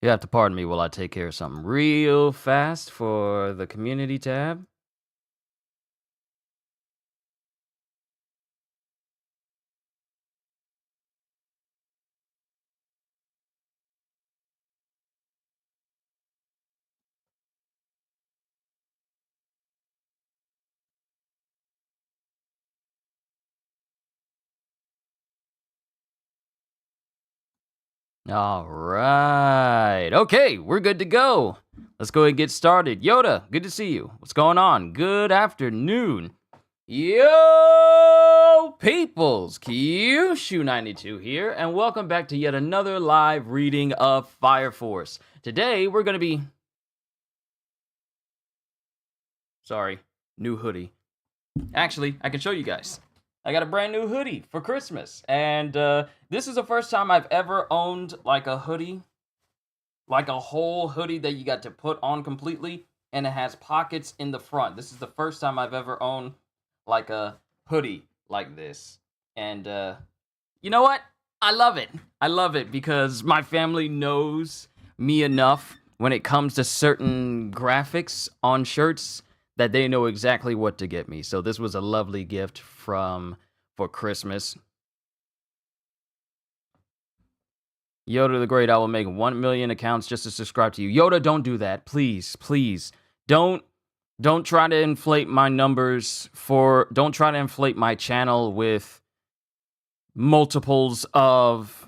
You have to pardon me while I take care of something real fast for the community tab. All right. Okay, we're good to go. Let's go ahead and get started. Yoda, good to see you. What's going on? Good afternoon. Yo, peoples, Kyushu92 here, and welcome back to yet another live reading of Fire Force. Today, we're going to be... Sorry, new hoodie. Actually, I can show you guys. I got a brand new hoodie for Christmas, and this is the first time I've ever owned like a hoodie, like a whole hoodie that you got to put on completely, and it has pockets in the front. This is the first time I've ever owned like a hoodie like this, and you know what? I love it. I love it because my family knows me enough when it comes to certain graphics on shirts that they know exactly what to get me. So this was a lovely gift for Christmas. Yoda the Great, I will make 1 million accounts just to subscribe to you. Yoda, don't do that. Please, please. Don't try to inflate my numbers don't try to inflate my channel with multiples of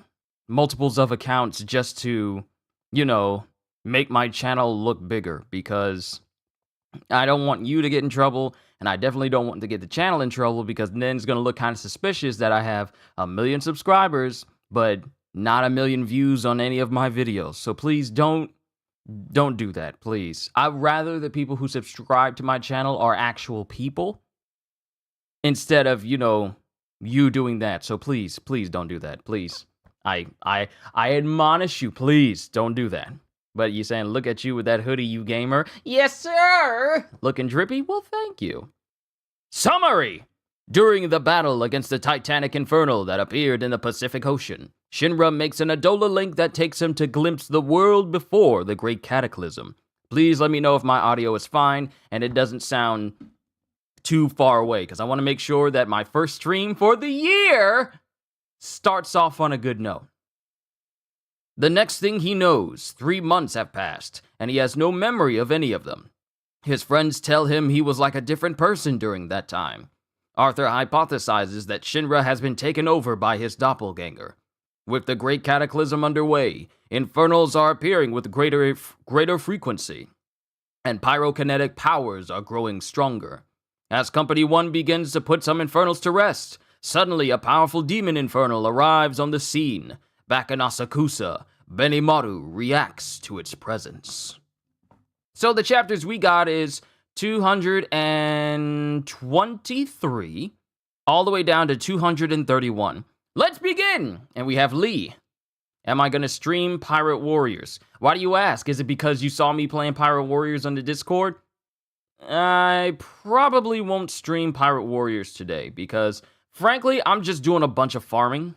accounts just to, make my channel look bigger, because I don't want you to get in trouble, and I definitely don't want to get the channel in trouble, because then it's going to look kind of suspicious that I have 1 million subscribers, but not 1 million views on any of my videos. So please don't do that, please. I'd rather the people who subscribe to my channel are actual people instead of, you doing that. So please don't do that, please. I admonish you, please don't do that. But you saying, look at you with that hoodie, you gamer. Yes, sir! Looking drippy? Well, thank you. Summary! During the battle against the Titanic Infernal that appeared in the Pacific Ocean, Shinra makes an Adola link that takes him to glimpse the world before the Great Cataclysm. Please let me know if my audio is fine and it doesn't sound too far away, because I want to make sure that my first stream for the year starts off on a good note. The next thing he knows, 3 months have passed, and he has no memory of any of them. His friends tell him he was like a different person during that time. Arthur hypothesizes that Shinra has been taken over by his doppelganger. With the Great Cataclysm underway, infernals are appearing with greater frequency, and pyrokinetic powers are growing stronger. As Company 1 begins to put some infernals to rest, suddenly a powerful demon infernal arrives on the scene. Back in Asakusa, Benimaru reacts to its presence. So the chapters we got is 223, all the way down to 231. Let's begin! And we have Lee. Am I going to stream Pirate Warriors? Why do you ask? Is it because you saw me playing Pirate Warriors on the Discord? I probably won't stream Pirate Warriors today because, frankly, I'm just doing a bunch of farming.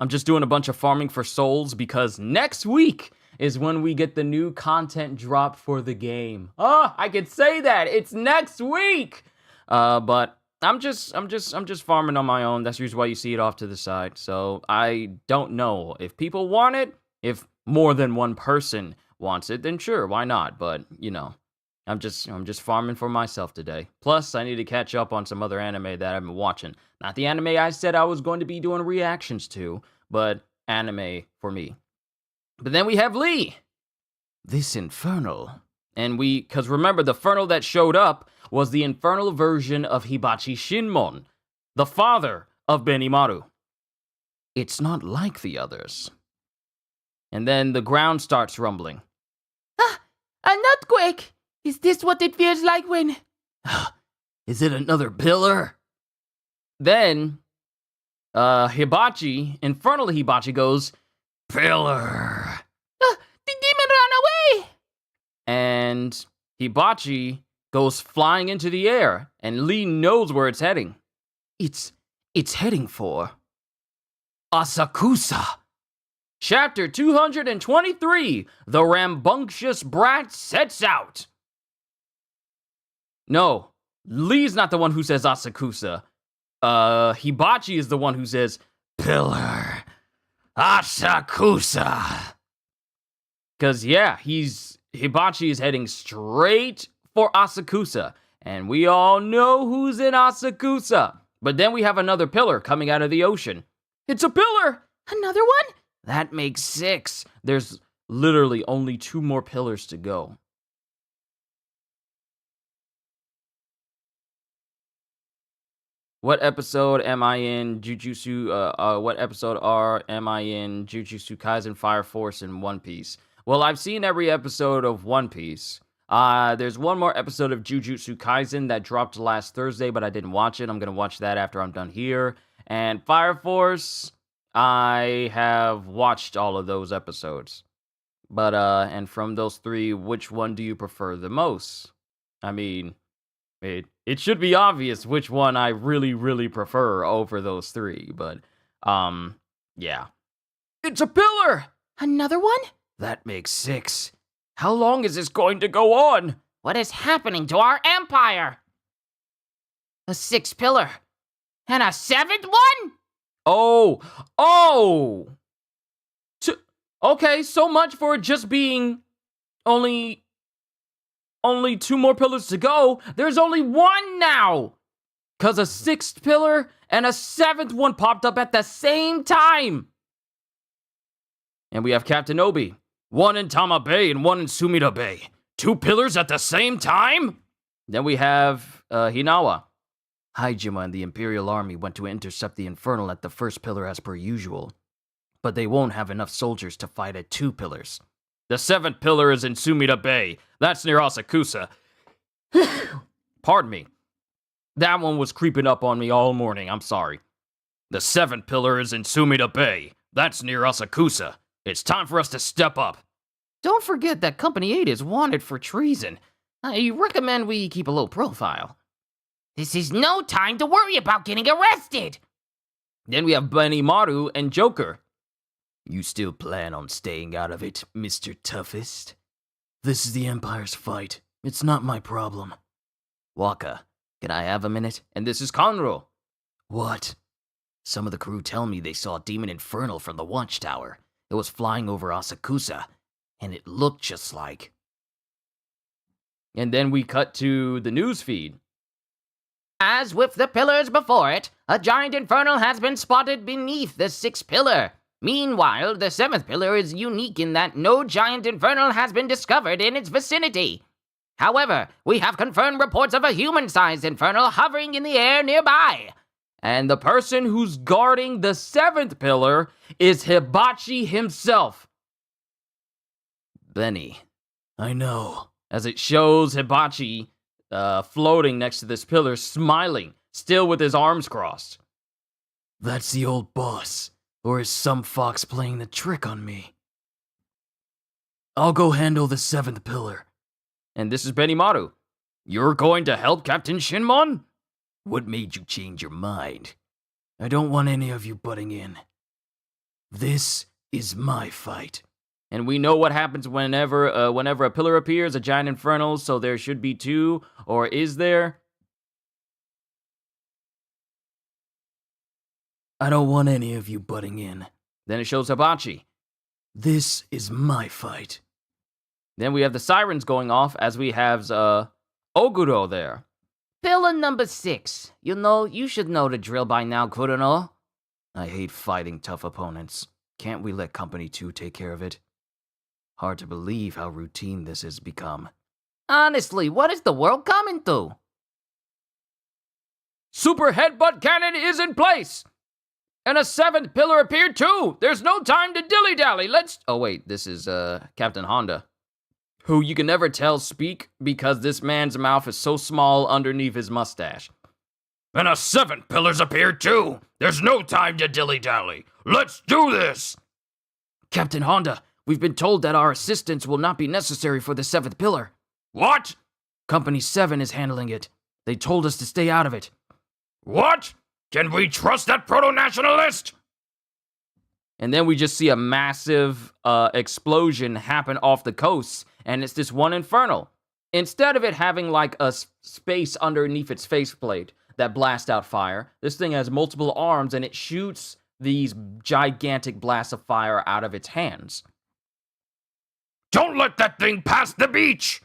I'm just doing a bunch of farming for souls because next week is when we get the new content drop for the game. Oh, I could say that. It's next week. But I'm just farming on my own. That's usually why you see it off to the side. So I don't know if people want it. If more than one person wants it, then sure, why not? But, I'm just farming for myself today. Plus, I need to catch up on some other anime that I've been watching. Not the anime I said I was going to be doing reactions to, but anime for me. But then we have Lee. This infernal. And because remember, the infernal that showed up was the infernal version of Hibachi Shinmon, the father of Benimaru. It's not like the others. And then the ground starts rumbling. Ah, an earthquake! Is this what it feels like when... Is it another pillar? Then, Infernal Hibachi goes, Pillar! The demon ran away! And Hibachi goes flying into the air, and Lee knows where it's heading. It's heading for Asakusa. Chapter 223, The Rambunctious Brat Sets Out. No, Lee's not the one who says Asakusa. Hibachi is the one who says, Pillar Asakusa. Because, yeah, Hibachi is heading straight for Asakusa. And we all know who's in Asakusa. But then we have another pillar coming out of the ocean. It's a pillar! Another one? That makes 6. There's literally only 2 more pillars to go. What episode am I in Jujutsu? What episode am I in Jujutsu Kaisen, Fire Force, and One Piece? Well, I've seen every episode of One Piece. There's one more episode of Jujutsu Kaisen that dropped last Thursday, but I didn't watch it. I'm gonna watch that after I'm done here. And Fire Force, I have watched all of those episodes. But, and from those 3, which one do you prefer the most? I mean, it should be obvious which one I really, really prefer over those 3, but, yeah. It's a pillar! Another one? That makes 6. How long is this going to go on? What is happening to our empire? A 6th pillar. And a 7th one? Oh! Okay, so much for it just being only 2 more pillars to go. There's only 1 now! Because a 6th pillar and a 7th one popped up at the same time! And we have Captain Obi. 1 in Tama Bay and 1 in Sumida Bay. 2 pillars at the same time? Then we have Hinawa. Haijima and the Imperial Army went to intercept the Infernal at the 1st pillar as per usual. But they won't have enough soldiers to fight at 2 pillars. The 7th pillar is in Sumida Bay. That's near Asakusa. Pardon me. That one was creeping up on me all morning, I'm sorry. The 7th pillar is in Sumida Bay. That's near Asakusa. It's time for us to step up. Don't forget that Company 8 is wanted for treason. I recommend we keep a low profile. This is no time to worry about getting arrested! Then we have Benimaru and Joker. You still plan on staying out of it, Mr. Toughest? This is the Empire's fight. It's not my problem. Waka, can I have a minute? And this is Conro. What? Some of the crew tell me they saw a demon infernal from the watchtower. It was flying over Asakusa, and it looked just like... And then we cut to the news feed. As with the pillars before it, a giant infernal has been spotted beneath the 6th pillar. Meanwhile, the 7th pillar is unique in that no giant infernal has been discovered in its vicinity. However, we have confirmed reports of a human-sized infernal hovering in the air nearby. And the person who's guarding the 7th pillar is Hibachi himself. Benny, I know. As it shows Hibachi floating next to this pillar, smiling, still with his arms crossed. That's the old boss, or is some fox playing the trick on me? I'll go handle the 7th pillar. And this is Benimaru. You're going to help Captain Shinmon? What made you change your mind? I don't want any of you butting in. This is my fight. And we know what happens whenever a pillar appears, a giant infernal, so there should be 2, or is there? I don't want any of you butting in. Then it shows Hibachi. This is my fight. Then we have the sirens going off as we have Oguro there. Pillar number 6. You should know the drill by now, Kurono. I hate fighting tough opponents. Can't we let Company 2 take care of it? Hard to believe how routine this has become. Honestly, what is the world coming to? Super Headbutt Cannon is in place! And a 7th pillar appeared too! There's no time to dilly-dally, Oh wait, this is Captain Honda. Who you can never tell speak because this man's mouth is so small underneath his mustache. And a 7th pillar's appeared too! There's no time to dilly-dally! Let's do this! Captain Honda, we've been told that our assistance will not be necessary for the 7th pillar. What? Company 7 is handling it. They told us to stay out of it. What? Can we trust that proto-nationalist? And then we just see a massive explosion happen off the coast, and it's this one infernal. Instead of it having like a space underneath its faceplate that blasts out fire, this thing has multiple arms, and it shoots these gigantic blasts of fire out of its hands. Don't let that thing pass the beach!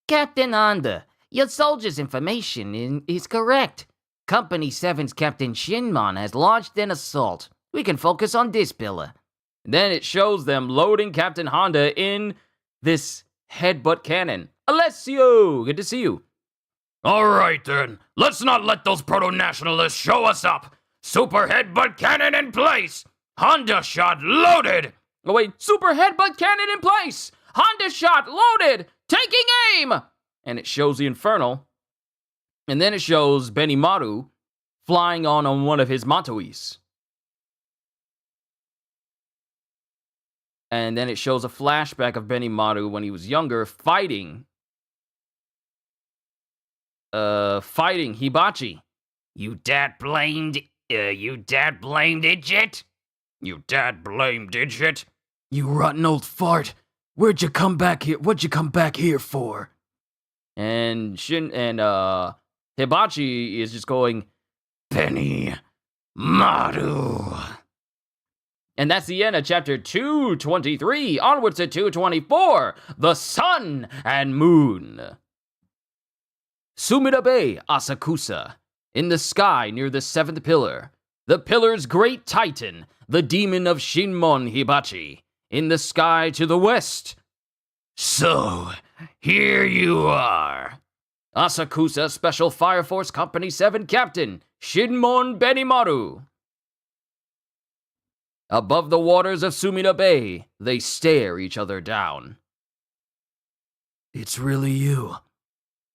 Captain Honda, your soldier's information is correct. Company 7's Captain Shinmon has launched an assault. We can focus on this pillar. Then it shows them loading Captain Honda in this headbutt cannon. Alessio, good to see you. Alright then, let's not let those proto-nationalists show us up. Super headbutt cannon in place! Honda shot loaded! Oh wait, super headbutt cannon in place! Honda shot loaded! Taking aim! And it shows the infernal. And then it shows Benimaru flying on one of his Matois. And then it shows a flashback of Benimaru when he was younger fighting Hibachi. You dad-blamed idiot? You dad-blamed idiot? You rotten old fart. What'd you come back here for? And Hibachi is just going, Benimaru. And that's the end of chapter 223. Onwards to 224. The Sun and Moon. Sumida Bay, Asakusa. In the sky near the seventh pillar. The pillar's great titan, the demon of Shinmon Hibachi. In the sky to the west. So, here you are. Asakusa Special Fire Force Company 7 Captain, Shinmon Benimaru. Above the waters of Sumida Bay, they stare each other down. It's really you.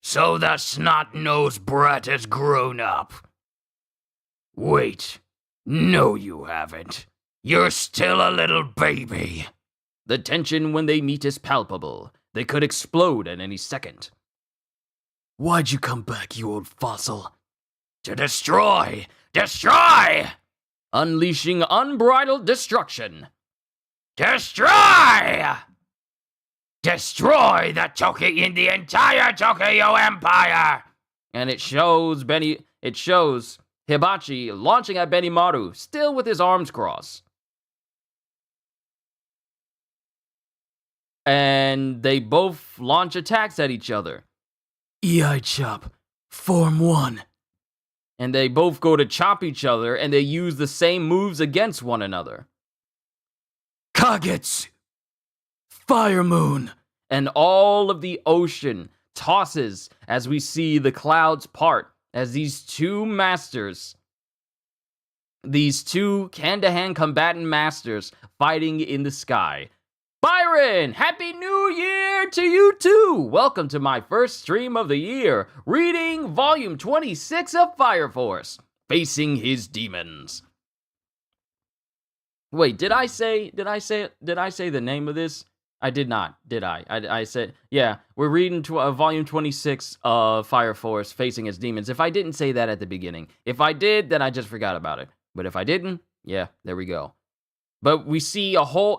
So that snot-nosed brat has grown up. Wait. No, you haven't. You're still a little baby. The tension when they meet is palpable. They could explode at any second. Why'd you come back, you old fossil? To destroy! Destroy! Unleashing unbridled destruction. Destroy! Destroy the entire Tokyo Empire! And it shows Hibachi launching at Benimaru, still with his arms crossed. And they both launch attacks at each other. EI Chop, Form 1. And they both go to chop each other, and they use the same moves against one another. Kagetsu, Fire Moon. And all of the ocean tosses as we see the clouds part, as these two masters, these two hand-to-hand combatant masters fighting in the sky. Byron, Happy New Year to you too! Welcome to my first stream of the year, reading volume 26 of Fire Force, Facing His Demons. Wait, did I say the name of this? I did not, did I? I said, yeah, we're reading volume 26 of Fire Force, Facing Its Demons. If I didn't say that at the beginning, if I did, then I just forgot about it. But if I didn't, yeah, there we go. But we see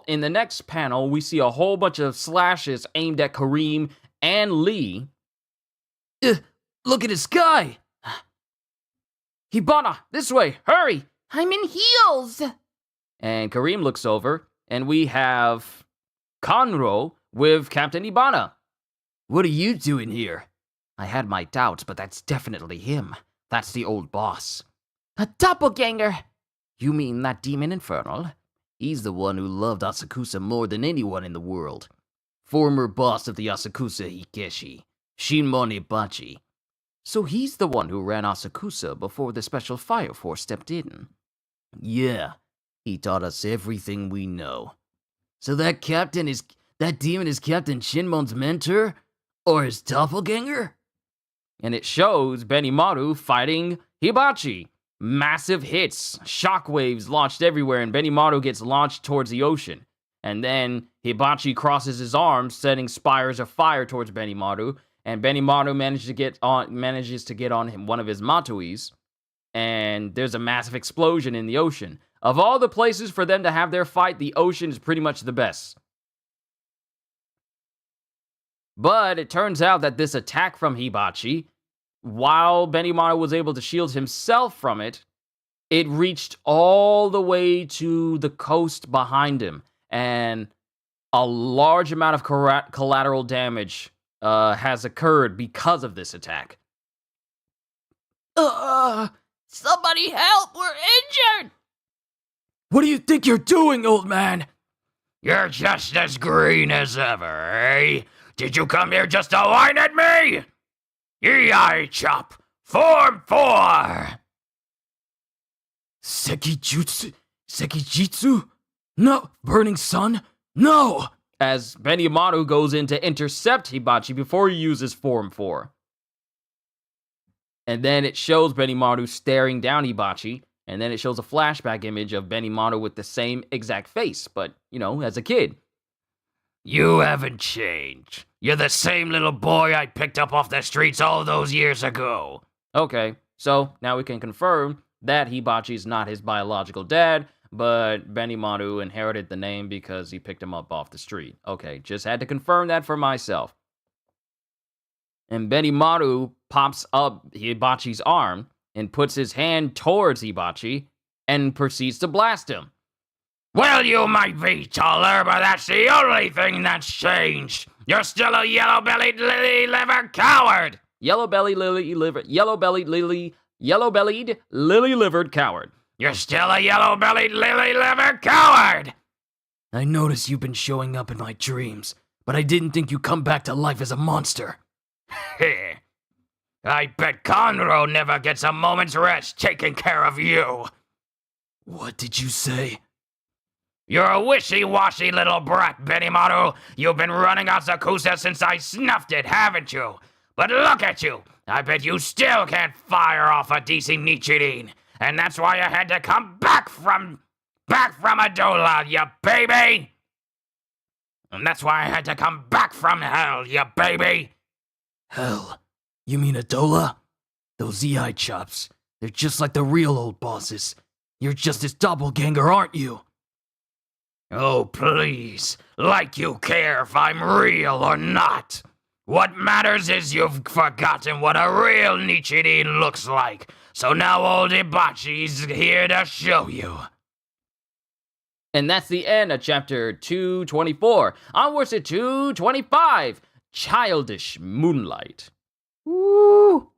in the next panel, we see a whole bunch of slashes aimed at Kareem and Lee. Look at his sky! Hibana, this way, hurry! I'm in heels! And Kareem looks over, and we have Conro with Captain Hibana. What are you doing here? I had my doubts, but that's definitely him. That's the old boss. A doppelganger! You mean that demon infernal? He's the one who loved Asakusa more than anyone in the world. Former boss of the Asakusa Hikeshi, Shinmon Hibachi. So he's the one who ran Asakusa before the Special Fire Force stepped in. Yeah, he taught us everything we know. So that demon is Captain Shinmon's mentor? Or his doppelganger? And it shows Benimaru fighting Hibachi. Massive hits, shockwaves launched everywhere, and Benimaru gets launched towards the ocean. And then Hibachi crosses his arms, setting spires of fire towards Benimaru, and Benimaru manages to get on him one of his Matois, and there's a massive explosion in the ocean. Of all the places for them to have their fight, the ocean is pretty much the best. But it turns out that this attack from Hibachi, while Benimaru was able to shield himself from it, it reached all the way to the coast behind him. And a large amount of collateral damage has occurred because of this attack. Somebody help! We're injured! What do you think you're doing, old man? You're just as green as ever, eh? Did you come here just to whine at me? EI Chop, Form 4! Sekijutsu? No! Burning Sun? No! As Benimaru goes in to intercept Hibachi before he uses Form 4. And then it shows Benimaru staring down Hibachi, and then it shows a flashback image of Benimaru with the same exact face, but, as a kid. You haven't changed. You're the same little boy I picked up off the streets all those years ago. Okay, so now we can confirm that Hibachi's not his biological dad, but Benimaru inherited the name because he picked him up off the street. Okay, just had to confirm that for myself. And Benimaru pops up Hibachi's arm and puts his hand towards Hibachi and proceeds to blast him. Well, you might be taller, but that's the only thing that's changed. You're still a yellow-bellied lily-liver coward. Yellow-bellied lily-livered coward. You're still a yellow-bellied lily-liver coward. I notice you've been showing up in my dreams, but I didn't think you'd come back to life as a monster. I bet Conroe never gets a moment's rest taking care of you. What did you say? You're a wishy-washy little brat, Benimaru. You've been running Asakusa since I snuffed it, haven't you? But look at you. I bet you still can't fire off a DC Nichirin. And that's why I had to come back from Adola, you baby. And that's why I had to come back from hell, you baby. Hell? You mean Adola? Those EI chops. They're just like the real old bosses. You're just his doppelganger, aren't you? Oh, please. Like you care if I'm real or not. What matters is you've forgotten what a real Nichirin looks like. So now old Hibachi's here to show you. And that's the end of chapter 224. Onwards to 225. Childish Moonlight. Woo!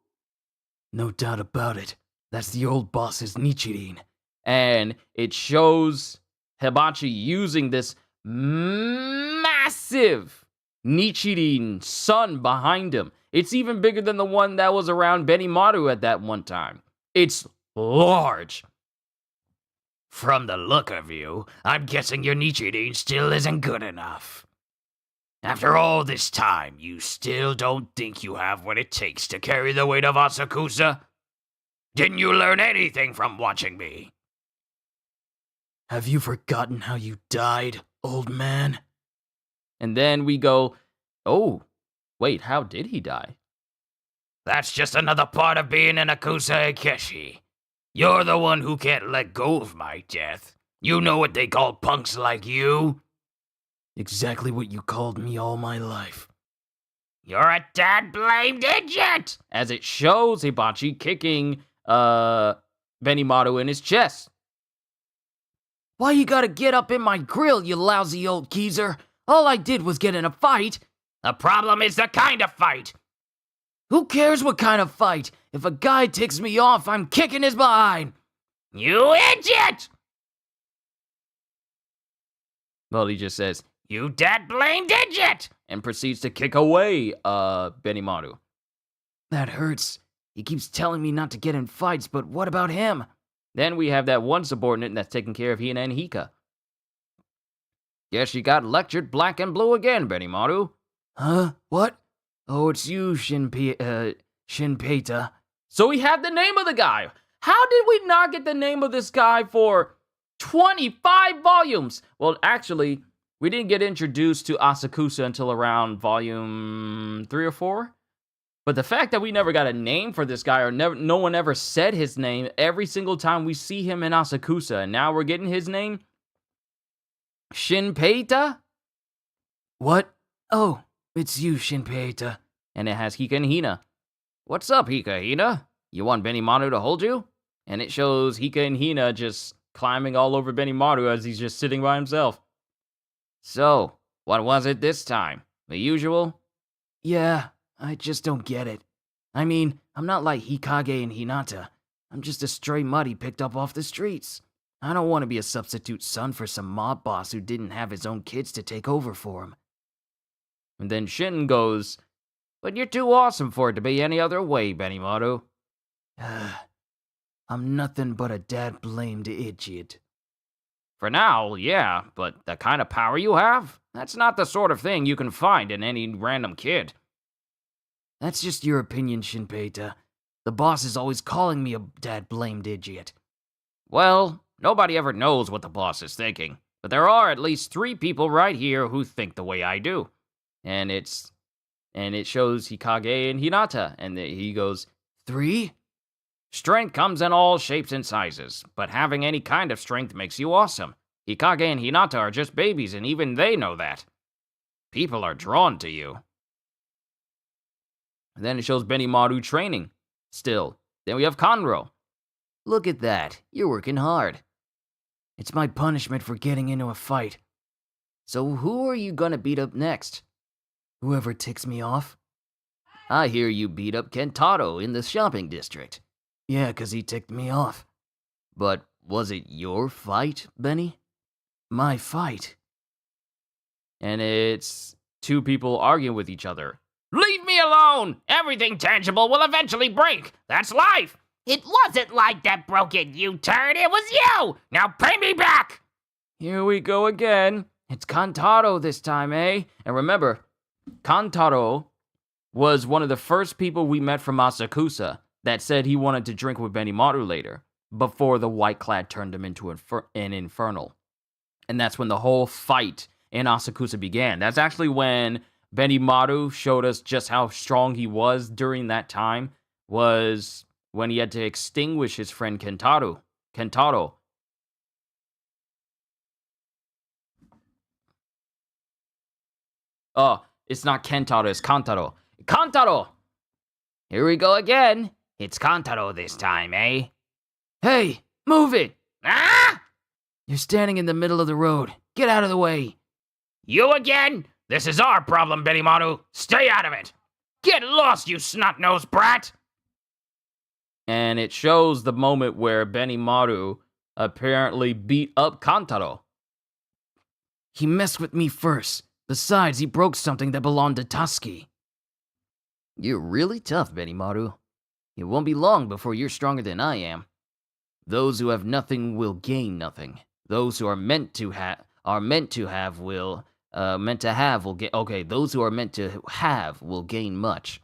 No doubt about it. That's the old boss's Nichirin. And it shows Hibachi using this massive Nichirin sun behind him. It's even bigger than the one that was around Benimaru at that one time. It's large. From the look of you, I'm guessing your Nichirin still isn't good enough. After all this time, you still don't think you have what it takes to carry the weight of Asakusa? Didn't you learn anything from watching me? Have you forgotten how you died, old man? And then we go, oh, wait, how did he die? That's just another part of being an Akusa Akeshi. You're the one who can't let go of my death. You know what they call punks like you? Exactly what you called me all my life. You're a dad-blamed idiot! As it shows Hibachi kicking Benimaru in his chest. Why you gotta get up in my grill, you lousy old geezer? All I did was get in a fight. The problem is the kind of fight. Who cares what kind of fight? If a guy ticks me off, I'm kicking his behind. You idiot! Well, he just says, you dad-blamed idiot! And proceeds to kick away Benimaru. That hurts. He keeps telling me not to get in fights, but what about him? Then we have that one subordinate that's taking care of Hina and Hika. Guess you got lectured black and blue again, Benimaru. Huh? What? Oh, it's you, Shinpeita. So we have the name of the guy. How did we not get the name of this guy for 25 volumes? Well, actually, we didn't get introduced to Asakusa until around volume 3 or 4. But the fact that we never got a name for this guy, or no one ever said his name every single time we see him in Asakusa, and now we're getting his name? Shinpeita? What? Oh, it's you, Shinpeita. And it has Hika and Hina. What's up, Hika Hina? You want Benimaru to hold you? And it shows Hika and Hina just climbing all over Benimaru as he's just sitting by himself. So, what was it this time? The usual? Yeah, I just don't get it. I mean, I'm not like Hikage and Hinata. I'm just a stray muddy picked up off the streets. I don't want to be a substitute son for some mob boss who didn't have his own kids to take over for him. And then Shin goes, but you're too awesome for it to be any other way, Benimaru. I'm nothing but a dad-blamed idiot. For now, yeah, but the kind of power you have, that's not the sort of thing you can find in any random kid. That's just your opinion, Shinpeita. The boss is always calling me a dad-blamed idiot. Well, nobody ever knows what the boss is thinking, but there are at least 3 people right here who think the way I do. And it shows Hikage and Hinata, and he goes, 3? Strength comes in all shapes and sizes, but having any kind of strength makes you awesome. Hikage and Hinata are just babies, and even they know that. People are drawn to you. And then it shows Benimaru training. Still. Then we have Conro. Look at that. You're working hard. It's my punishment for getting into a fight. So who are you gonna beat up next? Whoever ticks me off. I hear you beat up Kentaro in the shopping district. Yeah, 'cause he ticked me off. But was it your fight, Benny? My fight. And it's 2 people arguing with each other. Leave me alone! Everything tangible will eventually break. That's life. It wasn't like that broke it, you turd. It was you! Now pay me back! Here we go again. It's Kantaro this time, eh? And remember, Kantaro was one of the first people we met from Asakusa that said he wanted to drink with Benimaru later, before the White Clad turned him into an infernal. And that's when the whole fight in Asakusa began. That's actually when Benimaru showed us just how strong he was during that time, was when he had to extinguish his friend Kentaro. Oh, it's not Kentaro, it's Kantaro. Kantaro! Here we go again. It's Kantaro this time, eh? Hey, move it! Ah! You're standing in the middle of the road. Get out of the way. You again? This is our problem, Benimaru. Stay out of it. Get lost, you snot-nosed brat! And it shows the moment where Benimaru apparently beat up Kantaro. He messed with me first. Besides, he broke something that belonged to Tusky. You're really tough, Benimaru. It won't be long before you're stronger than I am. Those who have nothing will gain nothing. Those who are meant to have will gain. Okay, those who are meant to have will gain much.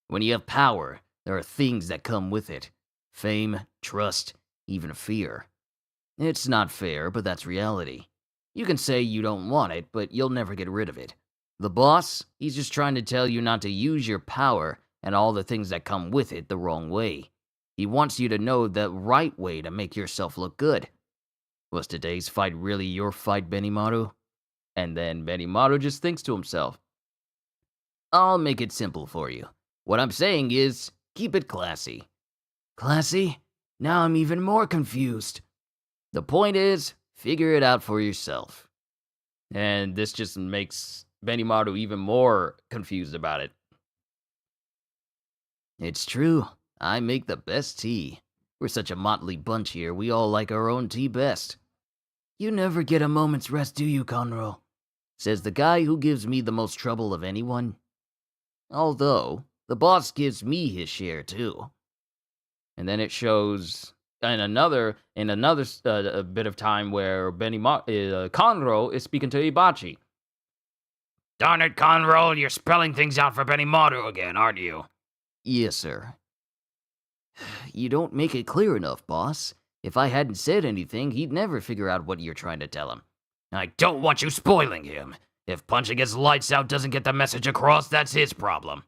When you have power, there are things that come with it. Fame, trust, even fear. It's not fair, but that's reality. You can say you don't want it, but you'll never get rid of it. The boss, he's just trying to tell you not to use your power and all the things that come with it the wrong way. He wants you to know the right way to make yourself look good. Was today's fight really your fight, Benimaru? And then Benimaru just thinks to himself, I'll make it simple for you. What I'm saying is, keep it classy. Classy? Now I'm even more confused. The point is, figure it out for yourself. And this just makes Benimaru even more confused about it. It's true. I make the best tea. We're such a motley bunch here, we all like our own tea best. You never get a moment's rest, do you, Conro? Says the guy who gives me the most trouble of anyone. Although, the boss gives me his share too. And then it shows in another bit of time where Conro is speaking to Ibachi. Darn it, Conroll, you're spelling things out for Benimaru again, aren't you? Yes, sir. You don't make it clear enough, boss. If I hadn't said anything, he'd never figure out what you're trying to tell him. I don't want you spoiling him. If punching his lights out doesn't get the message across, that's his problem.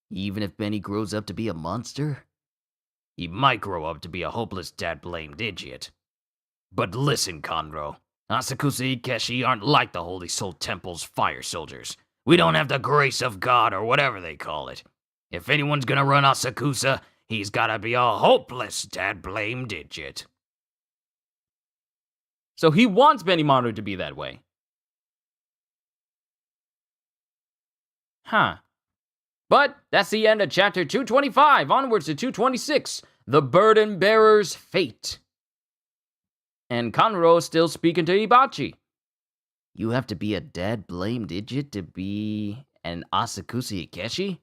Even if Benny grows up to be a monster? He might grow up to be a hopeless dad-blamed idiot. But listen, Conro. Asakusa Ikeshi aren't like the Holy Soul Temple's fire soldiers. We don't have the grace of God or whatever they call it. If anyone's gonna run Asakusa, he's gotta be a hopeless dad-blamed idiot. So he wants Benimaru to be that way. Huh. But that's the end of chapter 225. Onwards to 226. The Burden Bearer's Fate. And Kanro is still speaking to Hibachi. You have to be a dad-blamed idiot to be an Asakusa Ikeshi?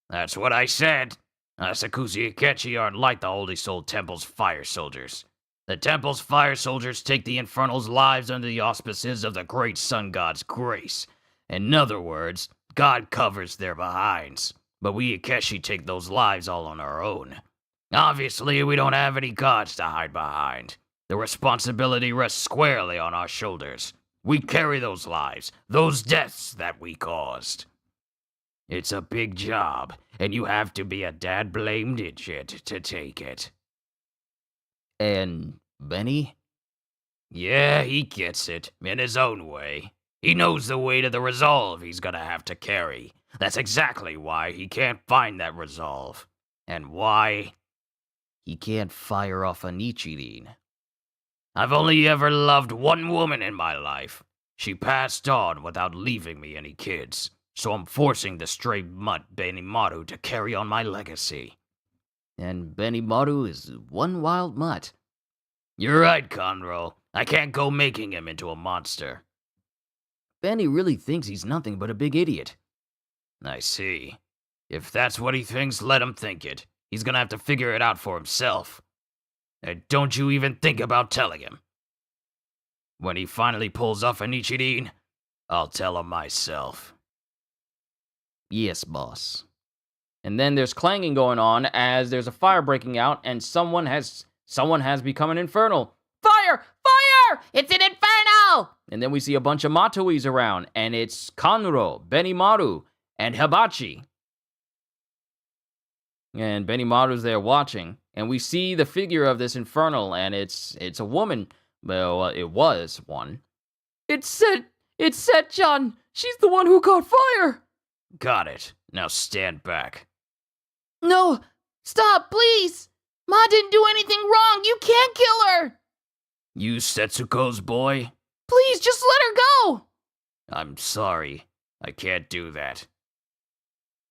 That's what I said. Asakusa Ikechi aren't like the Holy Soul Temple's fire soldiers. The Temple's fire soldiers take the Infernal's lives under the auspices of the great Sun God's grace. In other words, God covers their behinds. But we Ikeshi take those lives all on our own. Obviously, we don't have any gods to hide behind. The responsibility rests squarely on our shoulders. We carry those lives, those deaths that we caused. It's a big job, and you have to be a dad-blamed idiot to take it. And Benny? Yeah, he gets it, in his own way. He knows the weight of the resolve he's gonna have to carry. That's exactly why he can't find that resolve. And why He can't fire off a Nichirin. I've only ever loved one woman in my life. She passed on without leaving me any kids, so I'm forcing the stray mutt Benimaru to carry on my legacy. And Benimaru is one wild mutt. You're right, Conro. I can't go making him into a monster. Benny really thinks he's nothing but a big idiot. I see. If that's what he thinks, let him think it. He's gonna have to figure it out for himself. And don't you even think about telling him. When he finally pulls off a Nichirin, I'll tell him myself. Yes, boss. And then there's clanging going on as there's a fire breaking out and someone has become an infernal. Fire! Fire! It's an inferno! And then we see a bunch of Matois around, and it's Kanro, Benimaru, and Hibachi. And Benimaru's there watching, and we see the figure of this infernal, and it's a woman. Well, it was one. It's Setchan. She's the one who caught fire. Got it. Now stand back. No! Stop, please! Ma didn't do anything wrong! You can't kill her! You Setsuko's boy? Please, just let her go! I'm sorry. I can't do that.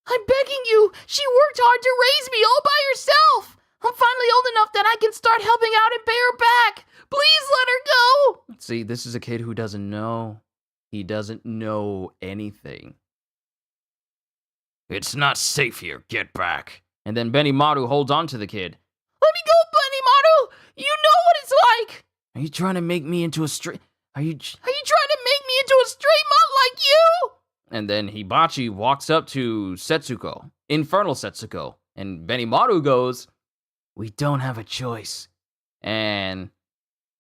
I'm begging you! She worked hard to raise me all by herself! I'm finally old enough that I can start helping out and pay her back! Please let her go! See, this is a kid who doesn't know. He doesn't know anything. It's not safe here. Get back. And then Benimaru holds on to the kid. Let me go, Benimaru! You know what it's like! Are you trying to make me into a straight... Are you trying to make me into a stray mutt like you? And then Hibachi walks up to Setsuko, Infernal Setsuko, and Benimaru goes, We don't have a choice. and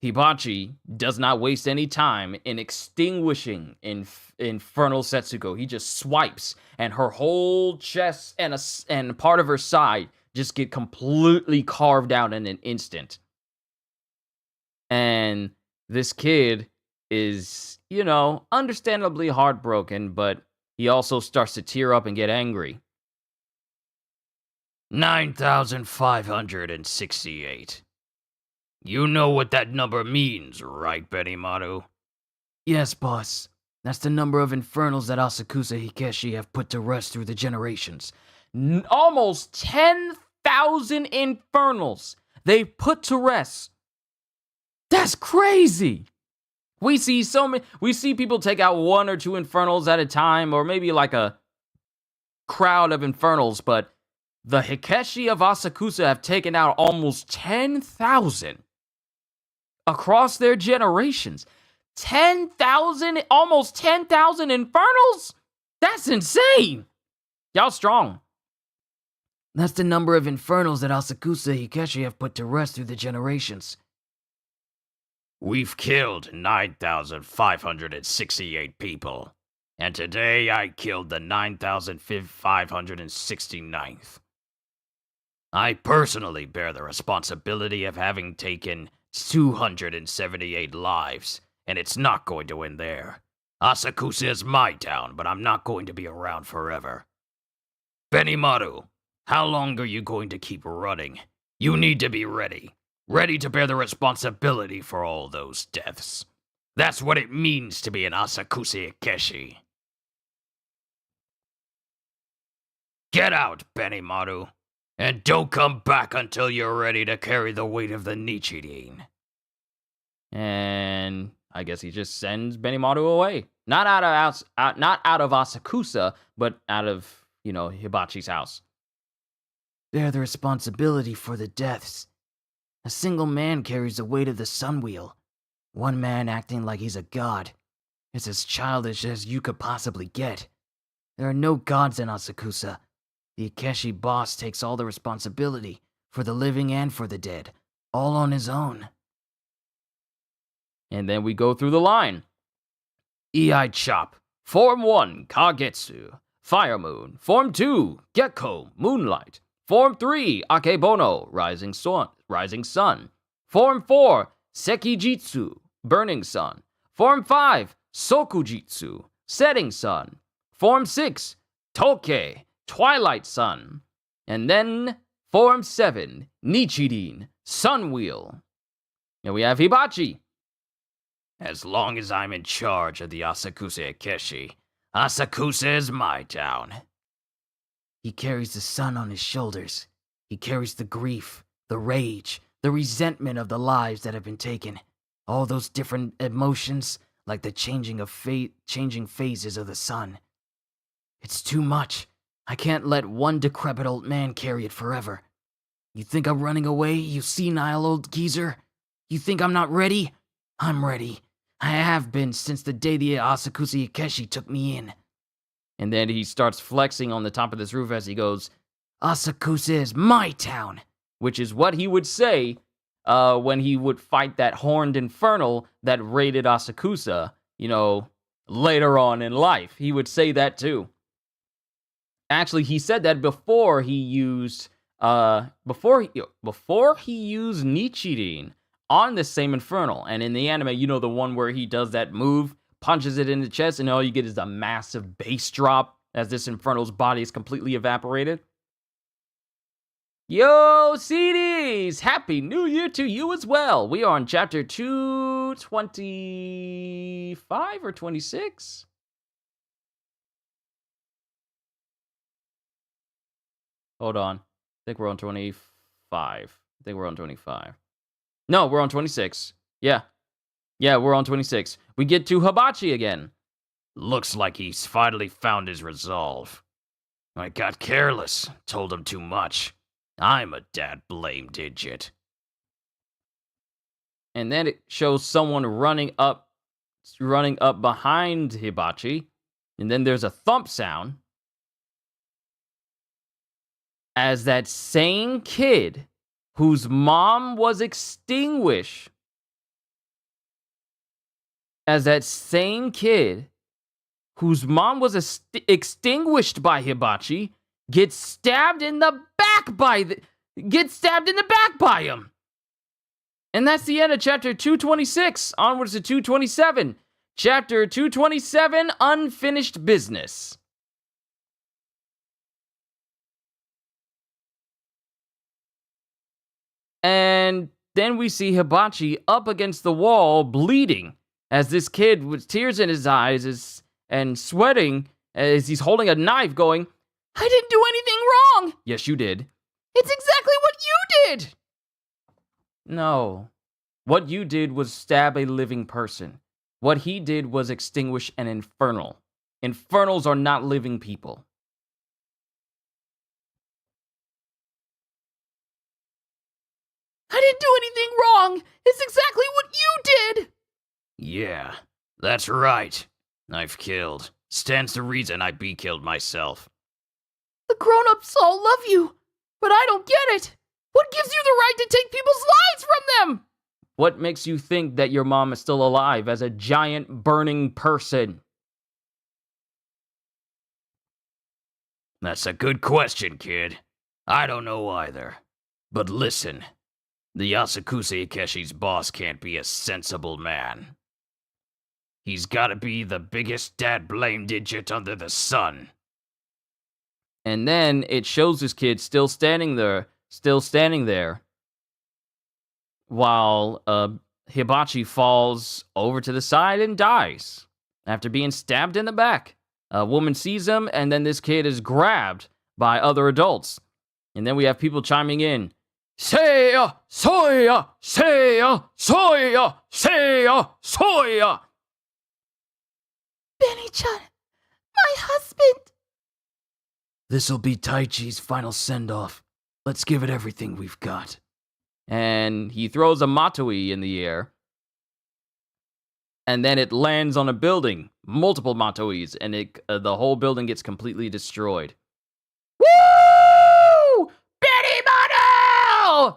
Hibachi does not waste any time in extinguishing Infernal Setsuko. He just swipes, and her whole chest and part of her side just get completely carved out in an instant. And this kid is, understandably heartbroken, but he also starts to tear up and get angry. 9,568. You know what that number means, right, Benimaru? Yes, boss. That's the number of infernals that Asakusa Hikeshi have put to rest through the generations. Almost 10,000 infernals they've put to rest. That's crazy. We see people take out one or two infernals at a time, or maybe like a crowd of infernals, but the Hikeshi of Asakusa have taken out almost 10,000 across their generations. 10,000, almost 10,000 infernals? That's insane. Y'all strong. That's the number of infernals that Asakusa Hikeshi have put to rest through the generations. We've killed 9,568 people. and today I killed the 9,569th. I personally bear the responsibility of having taken 278 lives, and it's not going to end there. Asakusa is my town, but I'm not going to be around forever. Benimaru, how long are you going to keep running? You need to be ready. Ready to bear the responsibility for all those deaths. That's what it means to be an Asakusa Ikeshi. Get out, Benimaru. And don't come back until you're ready to carry the weight of the Nichirin. And I guess he just sends Benimaru away. Not out of Asakusa, but out of, Hibachi's house. Bear the responsibility for the deaths. A single man carries the weight of the sun wheel. One man acting like he's a god. It's as childish as you could possibly get. There are no gods in Asakusa. The Ikeshi boss takes all the responsibility, for the living and for the dead, all on his own. And then we go through the line. Ei Chop. Form 1, Kagetsu. Fire Moon. Form 2, Gekko. Moonlight. Form 3, Akebono. Rising Sun. Form 4, Sekijitsu. Burning Sun. Form 5, Sokujitsu. Setting Sun. Form 6, Toke. Twilight Sun. And then Form 7, Nichirin. Sun Wheel. And we have Hibachi. As long as I'm in charge of the Asakusa Ikeshi, Asakusa is my town. He carries the sun on his shoulders. He carries the grief, the rage, the resentment of the lives that have been taken. All those different emotions, like the changing phases of the sun. It's too much. I can't let one decrepit old man carry it forever. You think I'm running away, you senile old geezer? You think I'm not ready? I'm ready. I have been since the day the Asakusa Ikeshi took me in. And then he starts flexing on the top of this roof as he goes, Asakusa is my town. which is what he would say when he would fight that horned infernal that raided Asakusa, later on in life. He would say that too. Actually, he said that before he used Nichirin on this same infernal. And in the anime, the one where he does that move, punches it in the chest, and all you get is a massive bass drop as this infernal's body is completely evaporated. Yo, CDs! Happy New Year to you as well. We are on chapter 225 or 26? Hold on. I think we're on 25. No, we're on 26. Yeah, we're on 26. We get to Hibachi again. Looks like he's finally found his resolve. I got careless, told him too much. I'm a dad-blamed idiot. And then it shows someone running up behind Hibachi. And then there's a thump sound. As that same kid whose mom was extinguished. Extinguished by Hibachi gets stabbed in the back by him. And that's the end of chapter 226. Onwards to 227. Chapter 227, Unfinished Business. And then we see Hibachi up against the wall, bleeding, as this kid with tears in his eyes and sweating as he's holding a knife going, I didn't do anything wrong. Yes, you did. It's exactly what you did. No. What you did was stab a living person. What he did was extinguish an infernal. Infernals are not living people. I didn't do anything wrong. It's exactly what you did. Yeah, that's right. I've killed. Stands to reason I be killed myself. The grown-ups all love you, but I don't get it. What gives you the right to take people's lives from them? What makes you think that your mom is still alive as a giant burning person? That's a good question, kid. I don't know either. But listen, the Asakusa Ikeshi's boss can't be a sensible man. He's gotta be the biggest dad blame digit under the sun. And then it shows this kid still standing there, while Hibachi falls over to the side and dies after being stabbed in the back. A woman sees him, and then this kid is grabbed by other adults. And then we have people chiming in. Seiya! Soya! Seiya! Soya! Seiya! Soya! Benny-chan, my husband! This'll be Taichi's final send-off. Let's give it everything we've got. And he throws a Matoi in the air. And then it lands on a building. Multiple Matois. And the whole building gets completely destroyed. Woo! Benimaru!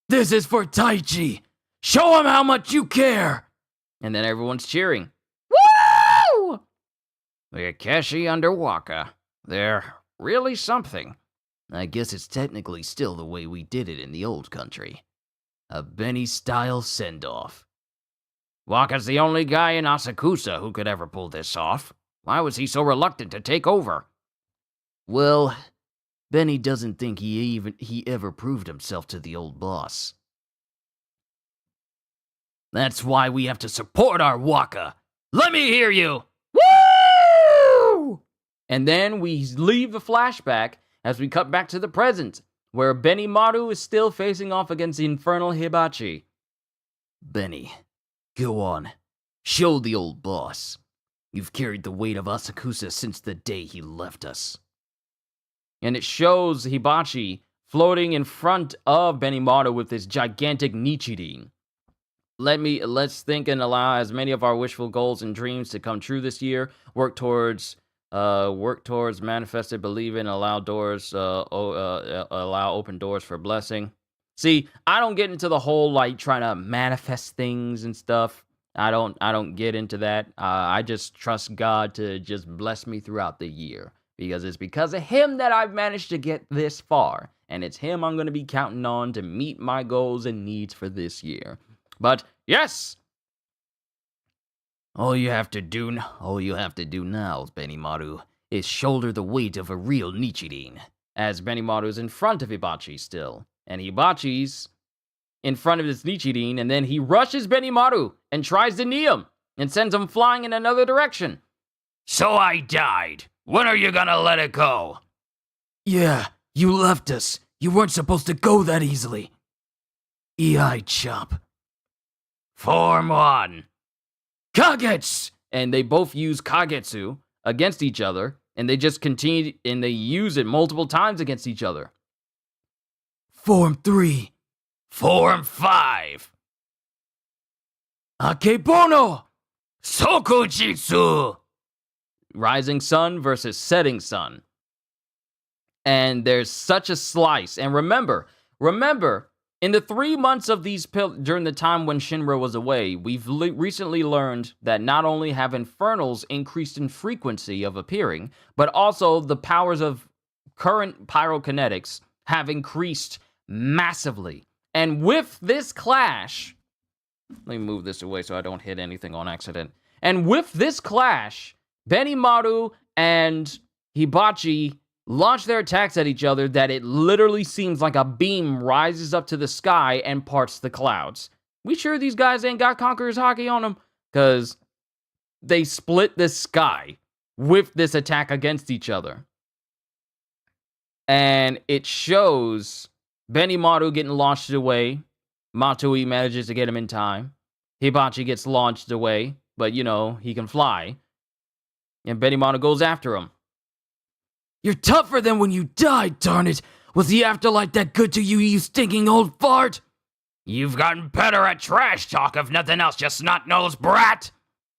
This is for Taichi! Show him how much you care! And then everyone's cheering. Woo! The Ikeshi under Waka. They're really something. I guess it's technically still the way we did it in the old country. A Benny-style send-off. Waka's the only guy in Asakusa who could ever pull this off. Why was he so reluctant to take over? Well, Benny doesn't think he ever proved himself to the old boss. That's why we have to support our Waka. Let me hear you! Woo! And then we leave the flashback as we cut back to the present, where Benimaru is still facing off against the infernal Hibachi. Benny, go on. Show the old boss. You've carried the weight of Asakusa since the day he left us. And it shows Hibachi floating in front of Benimaru with this gigantic Nichirin. Let's think and allow as many of our wishful goals and dreams to come true this year. Work towards manifested, believe in, allow open doors for blessing. See, I don't get into the whole like trying to manifest things and stuff. I don't get into that. I just trust God to just bless me throughout the year, because it's because of him that I've managed to get this far, and it's him I'm going to be counting on to meet my goals and needs for this year. But yes, All you have to do now, Benimaru, is shoulder the weight of a real Nichirin. as Benimaru's in front of Hibachi still, and Hibachi's in front of this Nichirin, and then he rushes Benimaru and tries to knee him and sends him flying in another direction. So I died. When are you gonna let it go? Yeah, you left us. You weren't supposed to go that easily. EI chop. Form 1. Kagetsu! And they both use Kagetsu against each other, and they just continue, and they use it multiple times against each other. Form 3. Form 5. Akebono! Sokujitsu! Rising sun versus setting sun. And there's such a slice. And remember, in the 3 months of these during the time when Shinra was away, we've recently learned that not only have infernals increased in frequency of appearing, but also the powers of current pyrokinetics have increased massively. And with this clash, let me move this away so I don't hit anything on accident. And with this clash, Benimaru and Hibachi launch their attacks at each other that it literally seems like a beam rises up to the sky and parts the clouds. We sure these guys ain't got Conqueror's hockey on them? Because they split the sky with this attack against each other. And it shows Benimaru getting launched away. Matoi manages to get him in time. Hibachi gets launched away, but you know, he can fly. And Benimaru goes after him. You're tougher than when you died, darn it! Was the afterlife that good to you, you stinking old fart? You've gotten better at trash talk, if nothing else, you snot-nosed brat!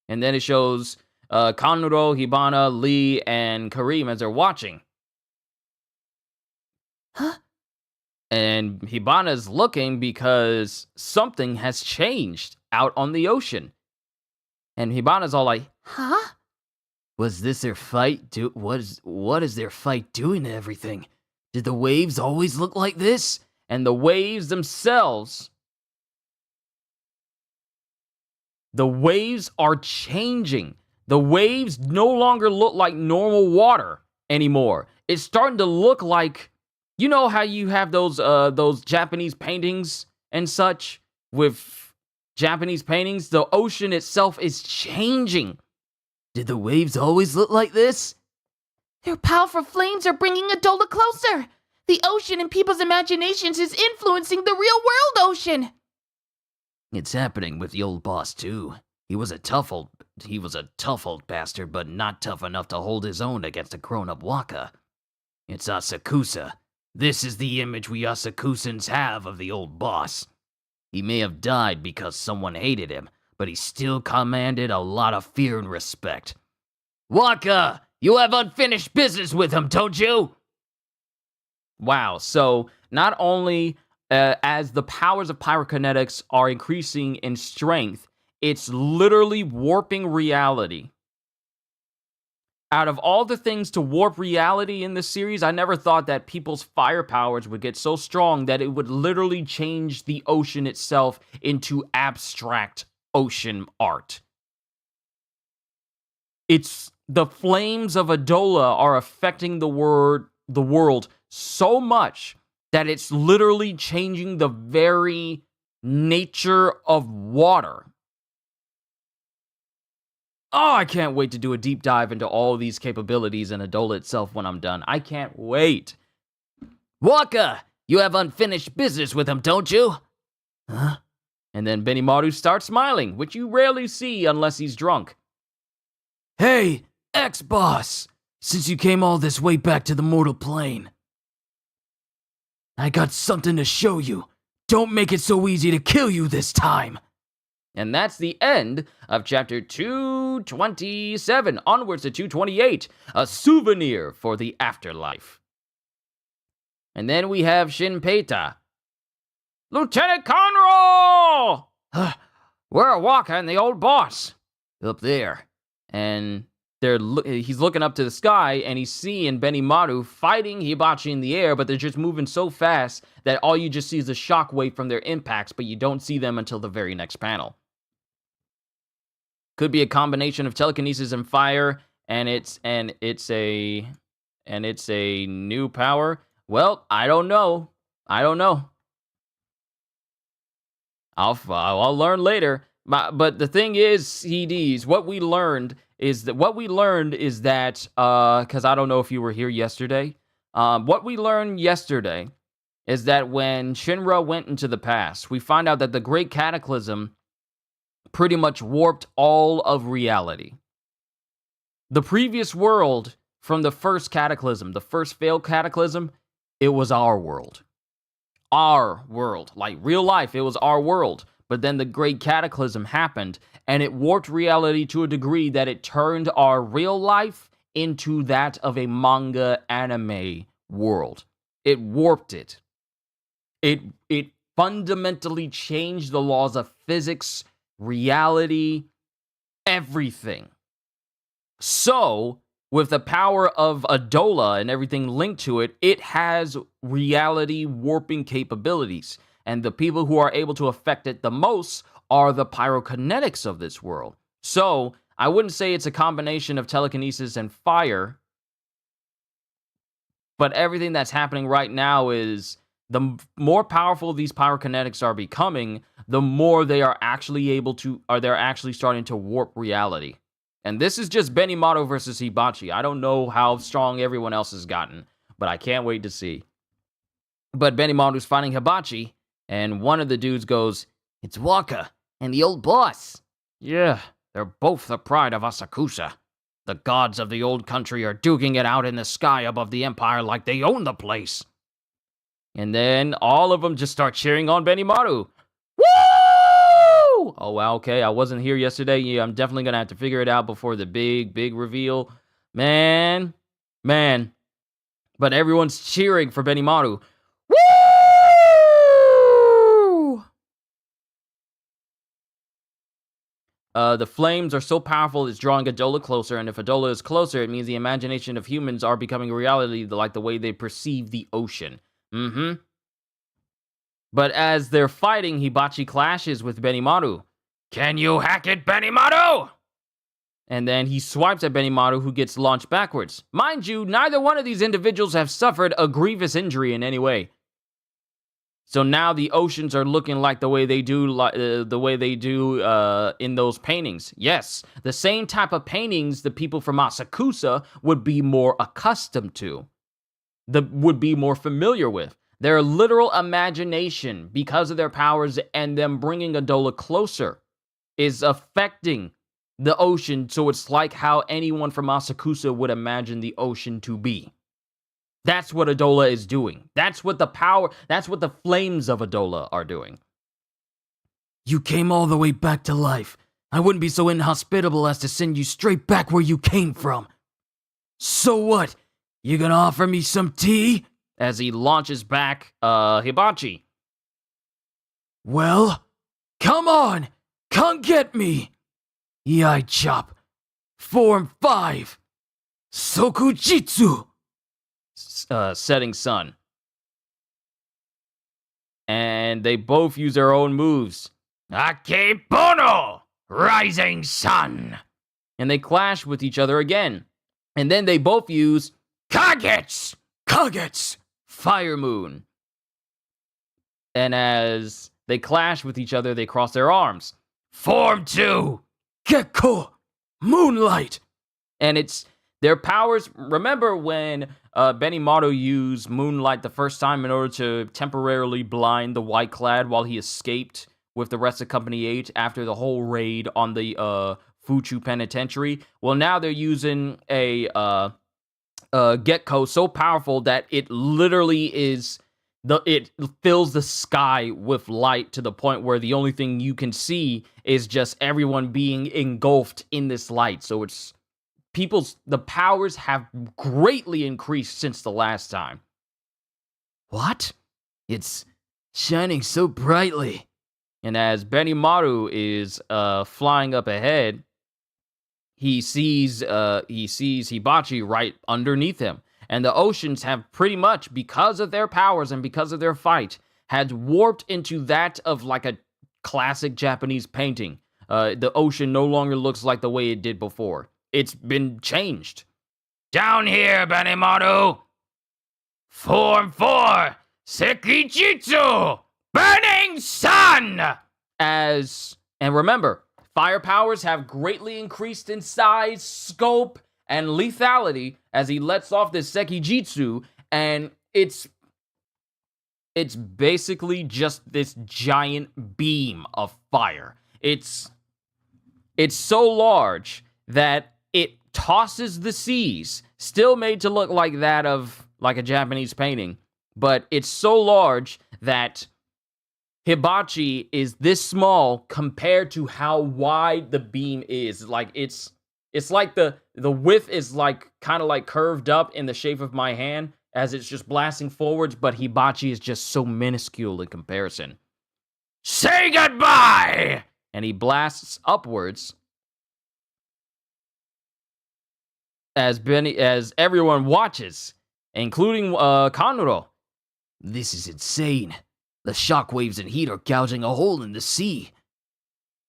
And then it shows Kanuro, Hibana, Lee, and Kareem as they're watching. Huh? And Hibana's looking because something has changed out on the ocean. And Hibana's all like, Huh? Was this their fight? What is their fight doing to everything? Did the waves always look like this? And the waves themselves, the waves are changing. The waves no longer look like normal water anymore. It's starting to look like, you know how you have those Japanese paintings and such with Japanese paintings? The ocean itself is changing. Did the waves always look like this? Their powerful flames are bringing Adola closer. The ocean in people's imaginations is influencing the real world ocean. It's happening with the old boss too. He was a tough old bastard, but not tough enough to hold his own against a grown-up Waka. It's Asakusa. This is the image we Asakusans have of the old boss. He may have died because someone hated him, but he still commanded a lot of fear and respect. Waka, you have unfinished business with him, don't you? Wow, so not only as the powers of pyrokinetics are increasing in strength, it's literally warping reality. Out of all the things to warp reality in this series, I never thought that people's fire powers would get so strong that it would literally change the ocean itself into abstract ocean art. It's the flames of Adola are affecting the world so much that it's literally changing the very nature of water. Oh, I can't wait to do a deep dive into all these capabilities in Adola itself when I'm done. I can't wait. Waka, you have unfinished business with him, don't you? Huh? And then Benimaru starts smiling, which you rarely see unless he's drunk. Hey, ex-boss, since you came all this way back to the mortal plane, I got something to show you. Don't make it so easy to kill you this time. And that's the end of chapter 227. Onwards to 228, a souvenir for the afterlife. And then we have Shinpeita. Lieutenant Conroe! Where are Waka and the old boss? Up there. And he's looking up to the sky, and he's seeing Benimaru fighting Hibachi in the air, but they're just moving so fast that all you just see is a shockwave from their impacts, but you don't see them until the very next panel. Could be a combination of telekinesis and fire, and it's a new power. Well, I don't know. I'll learn later. But the thing is, CDs, what we learned is that, because I don't know if you were here yesterday, what we learned yesterday is that when Shinra went into the past, we find out that the Great Cataclysm pretty much warped all of reality. The previous world from the first cataclysm, the first failed cataclysm, it was our world. Our world. Like real life, it was our world. But then the Great Cataclysm happened, and it warped reality to a degree that it turned our real life into that of a manga anime world. It warped it. It fundamentally changed the laws of physics, reality, everything. So, with the power of Adola and everything linked to it, it has reality warping capabilities. And the people who are able to affect it the most are the pyrokinetics of this world. So, I wouldn't say it's a combination of telekinesis and fire, but everything that's happening right now is the more powerful these pyrokinetics are becoming, the more they are actually they're actually starting to warp reality. And this is just Benimaru versus Hibachi. I don't know how strong everyone else has gotten, but I can't wait to see. But Benimaru's fighting Hibachi, and one of the dudes goes, "It's Waka and the old boss." Yeah, they're both the pride of Asakusa. The gods of the old country are duking it out in the sky above the empire like they own the place. And then all of them just start cheering on Benimaru. Woo! Oh, wow, okay, I wasn't here yesterday. Yeah, I'm definitely going to have to figure it out before the big reveal. Man. But everyone's cheering for Benimaru. Woo! The flames are so powerful it's drawing Adola closer, and if Adola is closer, it means the imagination of humans are becoming reality like the way they perceive the ocean. But as they're fighting, Hibachi clashes with Benimaru. Can you hack it, Benimaru? And then he swipes at Benimaru, who gets launched backwards. Mind you, neither one of these individuals have suffered a grievous injury in any way. So now the oceans are looking like the way they do, in those paintings. Yes, the same type of paintings the people from Asakusa would be more accustomed to, would be more familiar with. Their literal imagination, because of their powers and them bringing Adola closer, is affecting the ocean, so it's like how anyone from Asakusa would imagine the ocean to be. That's what Adola is doing. That's what the flames of Adola are doing. You came all the way back to life. I wouldn't be so inhospitable as to send you straight back where you came from. So what? You gonna offer me some tea? As he launches back, Hibachi. Well, come on! Come get me! Yai Chop. Form 5. Sokujitsu! Setting sun. And they both use their own moves. Akebono! Rising Sun! And they clash with each other again. And then they both use Kagets! Kagets! Fire Moon. And as they clash with each other, they cross their arms. Form 2! Gekko! Moonlight! And it's their powers. Remember when Benimaru used Moonlight the first time in order to temporarily blind the White Clad while he escaped with the rest of Company 8 after the whole raid on the Fuchu Penitentiary? Well, now they're using a Gekko so powerful that it literally it fills the sky with light to the point where the only thing you can see is just everyone being engulfed in this light. So it's the powers have greatly increased since the last time. What? It's shining so brightly. And as Benimaru is flying up ahead, he sees Hibachi right underneath him. And the oceans have pretty much, because of their powers and because of their fight, had warped into that of like a classic Japanese painting. The ocean no longer looks like the way it did before. It's been changed. Down here, Benimaru! Form 4! Sekijitsu! Burning Sun! And remember, fire powers have greatly increased in size, scope, and lethality as he lets off this Sekijitsu, and it's basically just this giant beam of fire. It's so large that it tosses the seas, still made to look like that of like a Japanese painting, but it's so large that Hibachi is this small compared to how wide the beam is. Like it's like the width is like kind of like curved up in the shape of my hand as it's just blasting forwards, but Hibachi is just so minuscule in comparison. Say goodbye! And he blasts upwards as everyone watches, including Kanuro. This is insane. The shockwaves and heat are gouging a hole in the sea.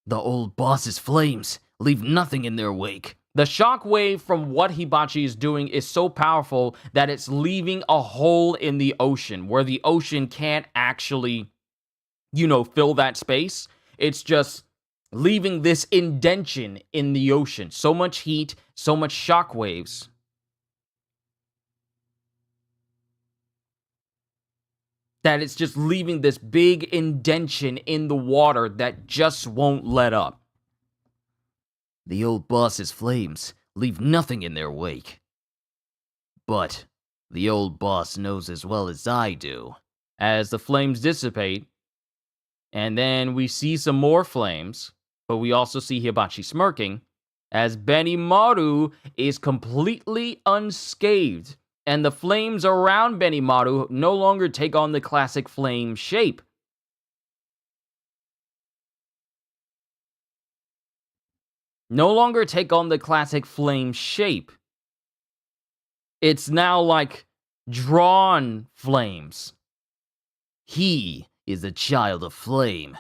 The old boss's flames leave nothing in their wake. The shockwave from what Hibachi is doing is so powerful that it's leaving a hole in the ocean where the ocean can't actually, fill that space. It's just leaving this indention in the ocean. So much heat, so much shockwaves. That it's just leaving this big indention in the water that just won't let up. The old boss's flames leave nothing in their wake. But the old boss knows as well as I do. As the flames dissipate, and then we see some more flames, but we also see Hibachi smirking, as Benimaru is completely unscathed, and the flames around Benimaru no longer take on the classic flame shape. no longer take on the classic flame shape. It's now like drawn flames. He is a child of flame.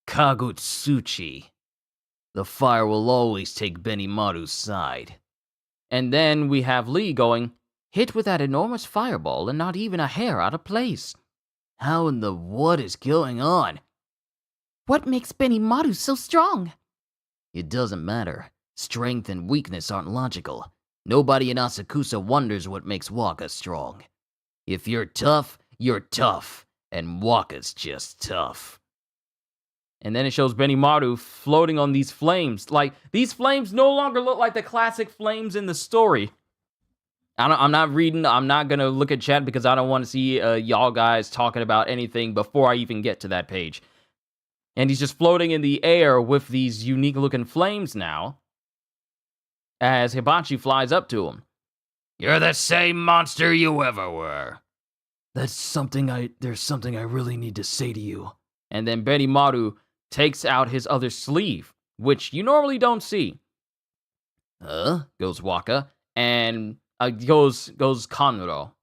Kagutsuchi. The fire will always take Benimaru's side. And then we have Lee going, Hit with that enormous fireball and not even a hair out of place. How in the what is going on? What makes Benimaru so strong? It doesn't matter. Strength and weakness aren't logical. Nobody in Asakusa wonders what makes Waka strong. If you're tough, you're tough. And Waka's just tough. And then it shows Benimaru floating on these flames. Like, these flames no longer look like the classic flames in the story. I'm not reading, I'm not going to look at chat because I don't want to see y'all guys talking about anything before I even get to that page. And he's just floating in the air with these unique looking flames now. As Hibachi flies up to him. You're the same monster you ever were. There's something I really need to say to you. And then Benimaru takes out his other sleeve, which you normally don't see. Goes Waka, and goes Kanro.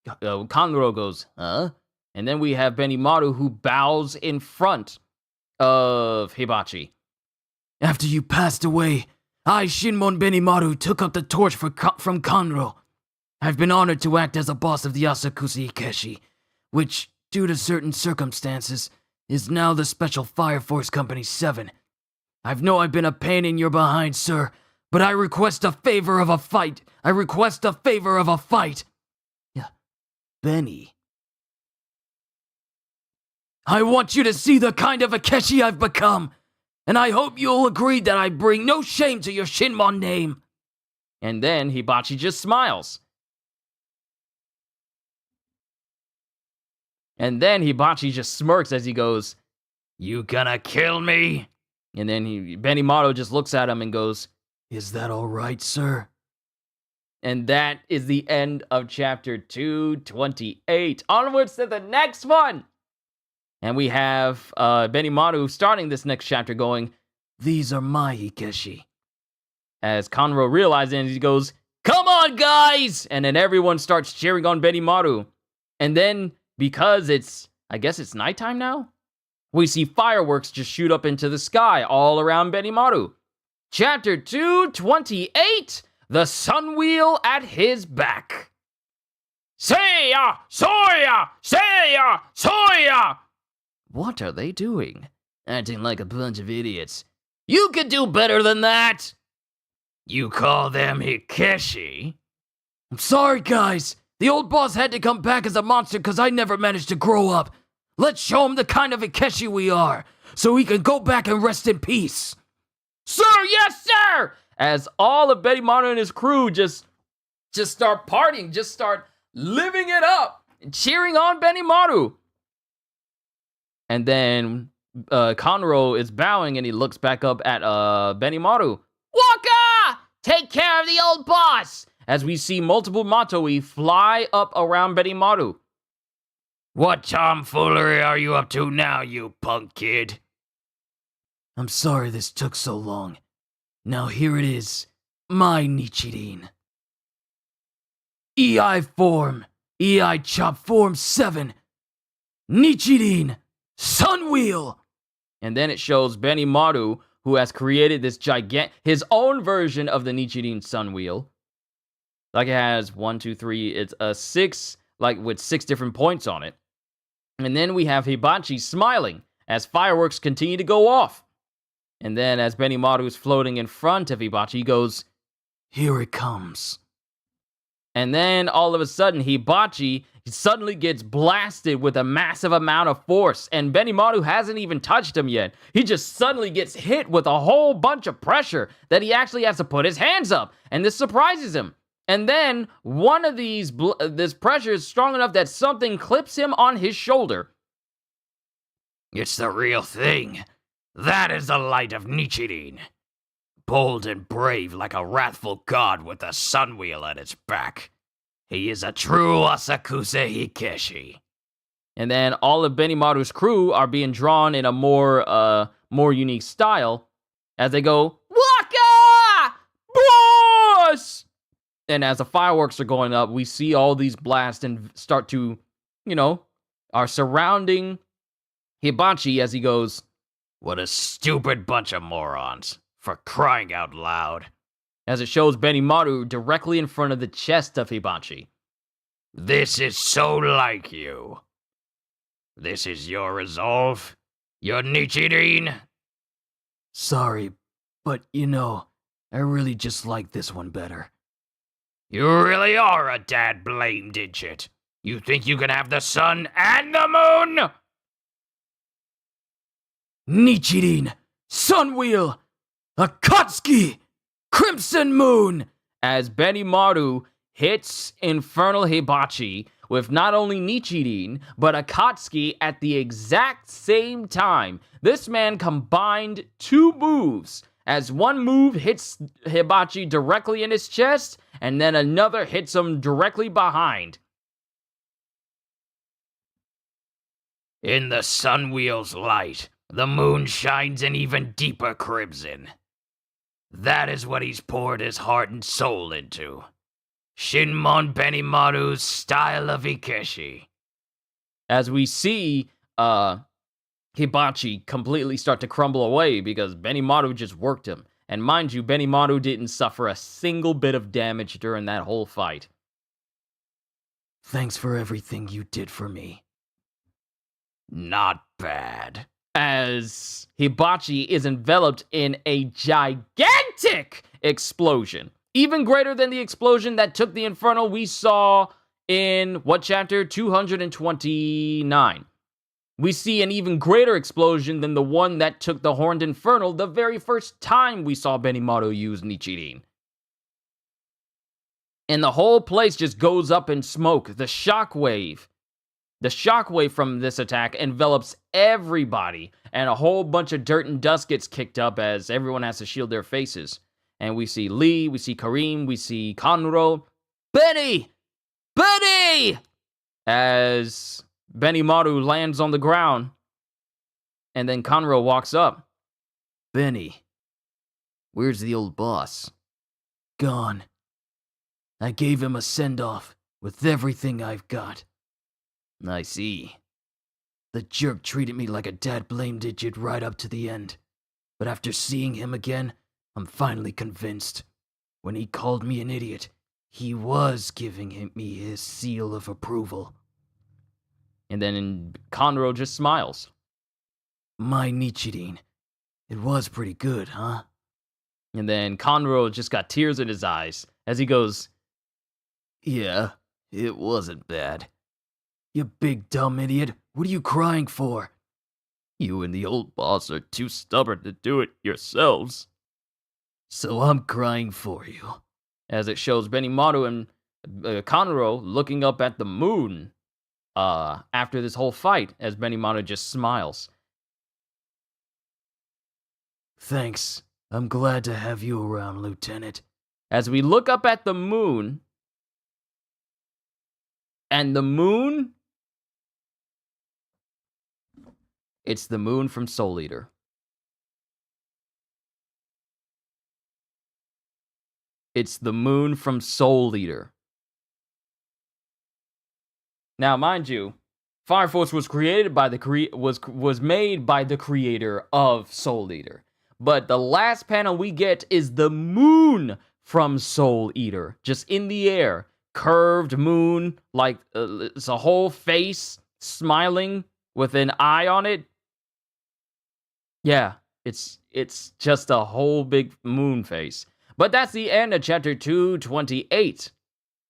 Kanro goes, And then we have Benimaru who bows in front of Hibachi. After you passed away, I, Shinmon Benimaru, took up the torch from Kanro. I've been honored to act as a boss of the Asakusa Ikeshi, which, due to certain circumstances, is now the Special Fire Force Company 7. I know I've been a pain in your behind, sir, but I request a favor of a fight. Yeah, Benny. I want you to see the kind of Akeshi I've become, and I hope you'll agree that I bring no shame to your Shinmon name. And then Hibachi just smiles. And then Hibachi just smirks as he goes, You gonna kill me? And then Benimaru just looks at him and goes, Is that all right, sir? And that is the end of chapter 228. Onwards to the next one! And we have Benimaru starting this next chapter going, These are my Ikeshi. As Kanro realizes, and he goes, Come on, guys! And then everyone starts cheering on Benimaru. And then, because I guess it's nighttime now, we see fireworks just shoot up into the sky all around Benimaru. Chapter 228, The Sun Wheel at His Back. Seiya! Soya! Seiya! Soya! What are they doing? Acting like a bunch of idiots. You could do better than that! You call them Hikeshi? I'm sorry, guys. The old boss had to come back as a monster because I never managed to grow up. Let's show him the kind of Ikeshi we are, so he can go back and rest in peace. Sir, yes, sir! As all of Benimaru and his crew just start partying, just start living it up, and cheering on Benimaru. And then Kanro is bowing and he looks back up at Benimaru. Waka! Take care of the old boss! As we see multiple Matoi fly up around Benimaru. What tomfoolery are you up to now, you punk kid? I'm sorry this took so long. Now here it is, my Nichirin. EI form, EI chop form 7. Nichirin, Sun Wheel! And then it shows Benimaru, who has created this his own version of the Nichirin Sun Wheel. Like it has 1, 2, 3, it's a 6, like with 6 different points on it. And then we have Hibachi smiling as fireworks continue to go off. And then as Benimaru is floating in front of Hibachi, he goes, Here it comes. And then all of a sudden, Hibachi suddenly gets blasted with a massive amount of force. And Benimaru hasn't even touched him yet. He just suddenly gets hit with a whole bunch of pressure that he actually has to put his hands up. And this surprises him. And then one of this pressure is strong enough that something clips him on his shoulder. It's the real thing. That is the light of Nichirin. Bold and brave like a wrathful god with a sun wheel at its back. He is a true Asakusa Hikeshi. And then all of Benimaru's crew are being drawn in a more unique style as they go, us! And as the fireworks are going up, we see all these blasts and start to, are surrounding Hibachi as he goes, What a stupid bunch of morons. For crying out loud. as it shows Benimaru directly in front of the chest of Hibachi. This is so like you. This is your resolve? Your Nichirin? Sorry, but I really just like this one better. You really are a dad-blamed idiot. You think you can have the sun and the moon? Nichirin, Sunwheel, Akatsuki, Crimson Moon! As Benimaru hits Infernal Hibachi with not only Nichirin, but Akatsuki at the exact same time. This man combined two moves, as one move hits Hibachi directly in his chest, and then another hits him directly behind. In the sun wheel's light, the moon shines an even deeper crimson. That is what he's poured his heart and soul into. Shinmon Benimaru's style of Ikeshi. As we see Hibachi completely start to crumble away because Benimaru just worked him. And mind you, Benimaru didn't suffer a single bit of damage during that whole fight. Thanks for everything you did for me. Not bad. As Hibachi is enveloped in a gigantic explosion. Even greater than the explosion that took the Infernal we saw in, what chapter? 229. We see an even greater explosion than the one that took the Horned Infernal the very first time we saw Benimaru use Nichirin. And the whole place just goes up in smoke. The shockwave from this attack envelops everybody, and a whole bunch of dirt and dust gets kicked up as everyone has to shield their faces. And we see Lee, we see Kareem, we see Kanro. Benny! As Benimaru lands on the ground, and then Kanro walks up. Benny, where's the old boss? Gone. I gave him a send-off with everything I've got. I see. The jerk treated me like a dad-blamed idiot right up to the end. But after seeing him again, I'm finally convinced. When he called me an idiot, he was giving me his seal of approval. And then Conro just smiles. My Nichirin. It was pretty good, huh? And then Conro just got tears in his eyes as he goes, Yeah, it wasn't bad. You big dumb idiot, what are you crying for? You and the old boss are too stubborn to do it yourselves. So I'm crying for you. As it shows Benimaru and Conro looking up at the moon after this whole fight, as Benimaru just smiles. Thanks. I'm glad to have you around, Lieutenant. As we look up at the moon, and the moon, it's the moon from Soul Eater. It's the moon from Soul Eater. Now, mind you, Fire Force was created by was made by the creator of Soul Eater. But the last panel we get is the moon from Soul Eater, just in the air, curved moon, like it's a whole face smiling with an eye on it. Yeah, it's just a whole big moon face. But that's the end of chapter 228.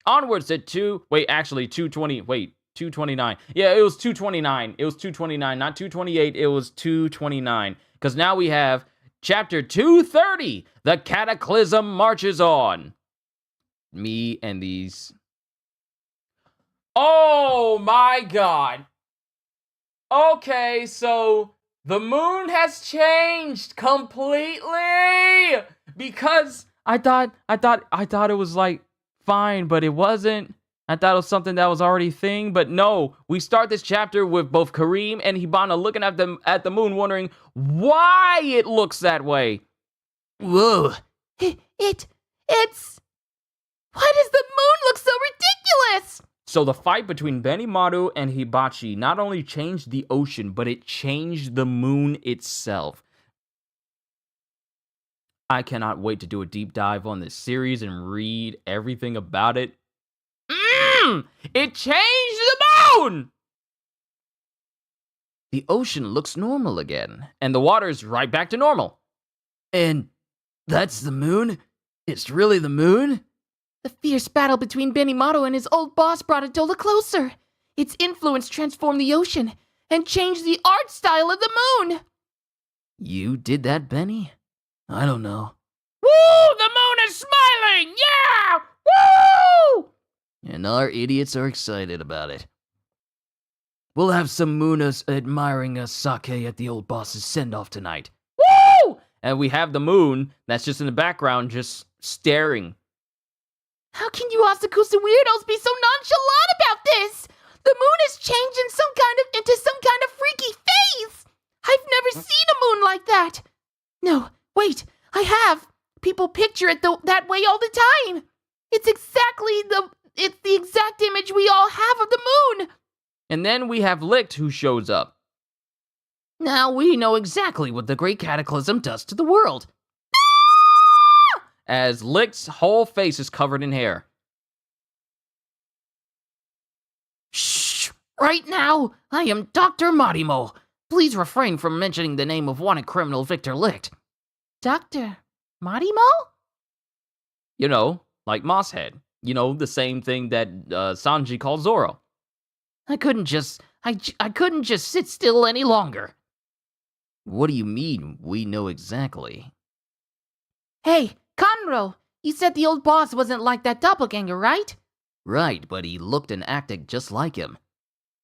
Onwards to 229. Yeah, it was 229. It was 229, not 228. It was 229. Because now we have chapter 230. The Cataclysm marches on. Me and these. Oh my god. Okay, so the moon has changed completely. Because I thought it was like fine, but it wasn't. I thought it was something that was already a thing, but no. We start this chapter with both Kareem and Hibana looking at the moon, wondering why it looks that way. Whoa. It's Why does the moon look so ridiculous? So the fight between Benimaru and Hibachi not only changed the ocean, but it changed the moon itself. I cannot wait to do a deep dive on this series and read everything about it. It changed the moon! The ocean looks normal again, and the water's right back to normal. And that's the moon? It's really the moon? The fierce battle between Benimaru and his old boss brought Adola closer. Its influence transformed the ocean and changed the art style of the moon. You did that, Benny? I don't know. Woo! The moon is smiling! Yeah! Woo! And our idiots are excited about it. We'll have some Moonas admiring a sake at the old boss's send-off tonight. Woo! And we have the moon that's just in the background, just staring. How can you Asakusa weirdos be so nonchalant about this? The moon has changed into some kind of freaky face. I've never seen a moon like that. No, wait, I have. People picture it that way all the time. It's the exact image we all have of the moon. And then we have Licht who shows up. Now we know exactly what the Great Cataclysm does to the world. As Licht's whole face is covered in hair. Shh! Right now, I am Dr. Marimo. Please refrain from mentioning the name of wanted criminal Victor Licht. Dr. Marimo? You know, like Mosshead. You know, the same thing that Sanji called Zoro. I couldn't just sit still any longer. What do you mean, we know exactly? Hey, Conro, you said the old boss wasn't like that doppelganger, right? Right, but he looked and acted just like him.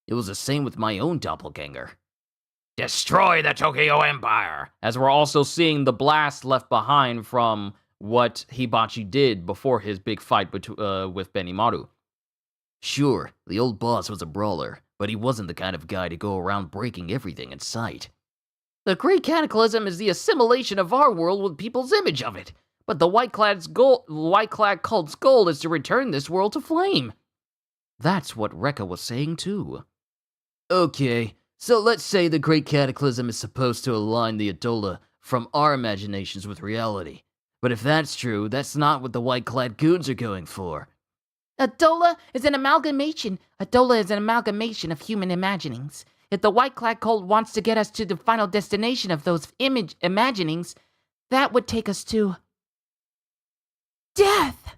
It was the same with my own doppelganger. Destroy the Tokyo Empire! As we're also seeing the blast left behind from what Hibachi did before his big fight with Benimaru. Sure, the old boss was a brawler, but he wasn't the kind of guy to go around breaking everything in sight. The Great Cataclysm is the assimilation of our world with people's image of it, but the White-Clad cult's goal is to return this world to flame. That's what Rekka was saying too. Okay, so let's say the Great Cataclysm is supposed to align the Adola from our imaginations with reality. But if that's true, that's not what the White-Clad goons are going for. Adola is an amalgamation. Adola is an amalgamation of human imaginings. If the White-Clad cult wants to get us to the final destination of those imaginings, that would take us to death.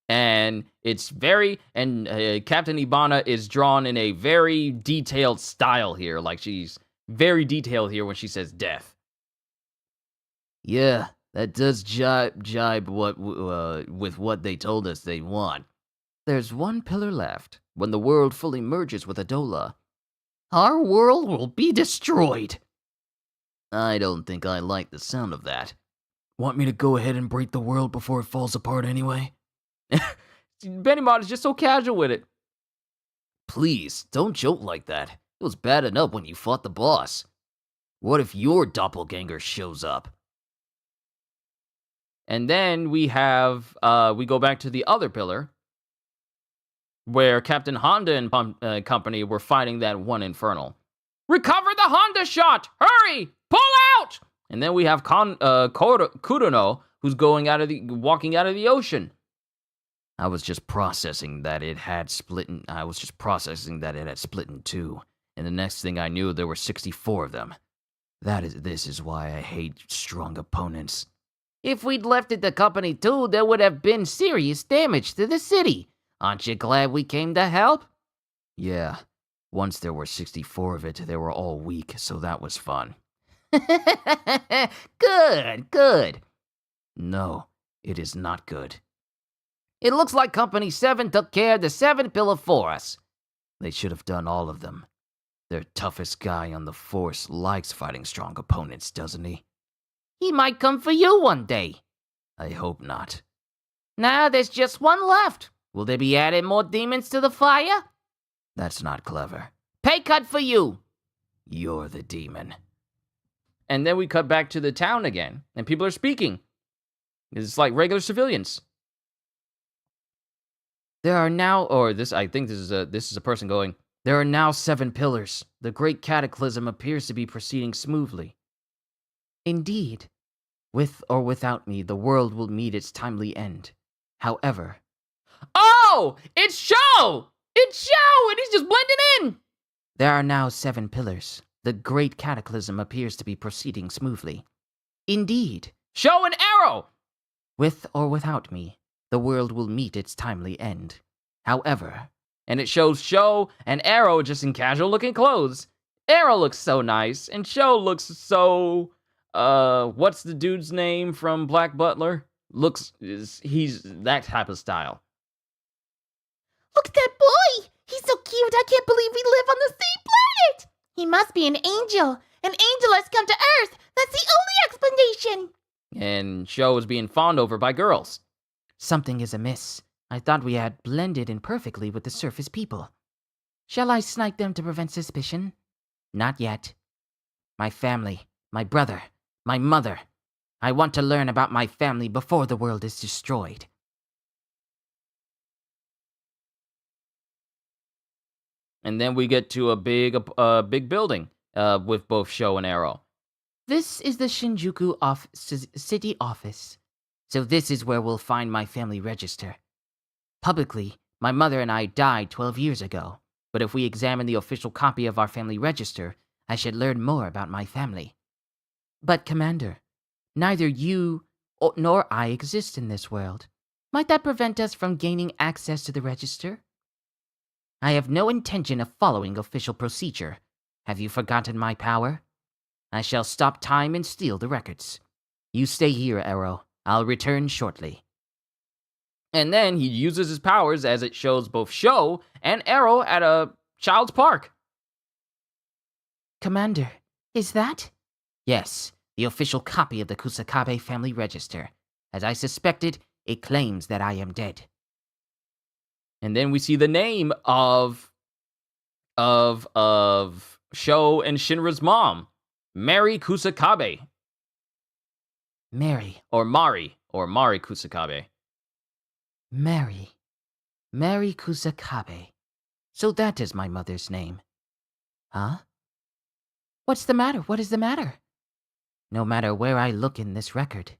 And it's Captain Ibana is drawn in a very detailed style here. Like, she's very detailed here when she says death. Yeah, that does jibe with what they told us they want. There's one pillar left. When the world fully merges with Adola, our world will be destroyed. I don't think I like the sound of that. Want me to go ahead and break the world before it falls apart anyway? Benimaru is just so casual with it. Please, don't joke like that. It was bad enough when you fought the boss. What if your doppelganger shows up? And then we go back to the other pillar, where Captain Honda and company were fighting that one infernal. Recover the Honda shot! Hurry! Pull out! And then we have Kurono, who's walking out of the ocean. I was just processing that it had split in two, and the next thing I knew, there were 64 of them. This is why I hate strong opponents. If we'd left it to Company 2, there would have been serious damage to the city. Aren't you glad we came to help? Yeah. Once there were 64 of it, they were all weak, so that was fun. Good. No, it is not good. It looks like Company 7 took care of the 7th pillar for us. They should have done all of them. Their toughest guy on the force likes fighting strong opponents, doesn't he? He might come for you one day. I hope not. Now there's just one left. Will they be adding more demons to the fire? That's not clever. Pay cut for you. You're the demon. And then we cut back to the town again, and people are speaking. It's like regular civilians. There are now, or this, I think this is a person going, there are now 7 pillars. The great cataclysm appears to be proceeding smoothly. Indeed, with or without me, the world will meet its timely end. However, Oh! It's Show! It's Show! And he's just blending in! there are now 7 pillars. The great cataclysm appears to be proceeding smoothly. Indeed, Show and Arrow! with or without me, the world will meet its timely end. However, and it shows Show and Arrow just in casual looking clothes. Arrow looks so nice, and Show looks so, what's the dude's name from Black Butler? He's that type of style. Look at that boy! He's so cute, I can't believe we live on the same planet! He must be an angel. An angel has come to Earth. That's the only explanation. And Show is being fawned over by girls. something is amiss. I thought we had blended in perfectly with the surface people. Shall I snipe them to prevent suspicion? Not yet. My family, my brother, my mother. I want to learn about my family before the world is destroyed. And then we get to a big building with both Show and Arrow. This is the Shinjuku city office. So this is where we'll find my family register. Publicly, my mother and I died 12 years ago. But if we examine the official copy of our family register, I should learn more about my family. But, Commander, neither you nor I exist in this world. Might that prevent us from gaining access to the register? I have no intention of following official procedure. Have you forgotten my power? I shall stop time and steal the records. You stay here, Arrow. I'll return shortly. And then he uses his powers as it shows both Show and Arrow at a child's park. Commander, is that? Yes, the official copy of the Kusakabe family register. As I suspected, it claims that I am dead. And then we see the name of Show and Shinra's mom, Mary Kusakabe. Mary. Or Mari Kusakabe. Mary Kusakabe. So that is my mother's name. Huh? What's the matter? What is the matter? No matter where I look in this record,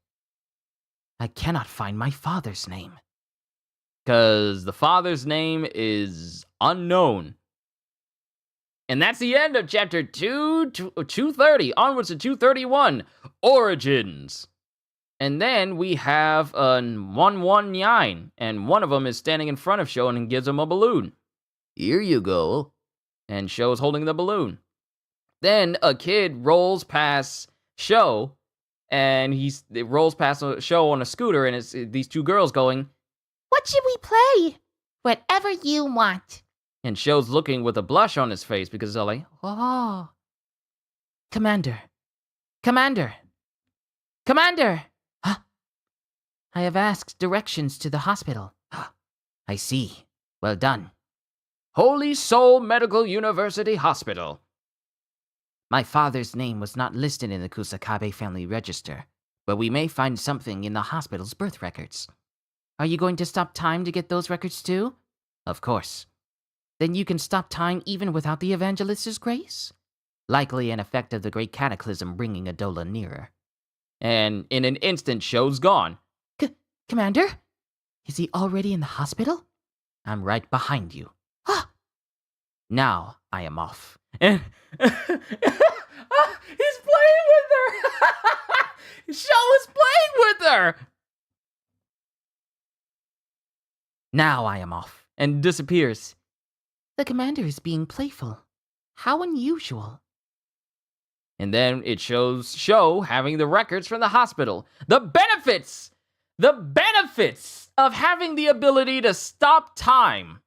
I cannot find my father's name. 'Cause the father's name is unknown. And that's the end of chapter 230. Onwards to 231, Origins. And then we have 119, and one of them is standing in front of Show and gives him a balloon. Here you go. And Show is holding the balloon. Then a kid rolls past Show, and it rolls past Show on a scooter, and it's these two girls going, What should we play? Whatever you want. and Show's looking with a blush on his face because they're like, Oh. Commander. Huh? I have asked directions to the hospital. I see. Well done. Holy Soul Medical University Hospital. My father's name was not listed in the Kusakabe family register, but we may find something in the hospital's birth records. Are you going to stop time to get those records too? Of course. Then you can stop time even without the evangelist's grace? Likely an effect of the great cataclysm bringing Adola nearer. And in an instant, Show's gone. Commander? Is he already in the hospital? I'm right behind you. Now I am off. And he's playing with her. Show is playing with her. Now I am off. And disappears. The commander is being playful. How unusual. And then it shows Show having the records from the hospital. The benefits of having the ability to stop time.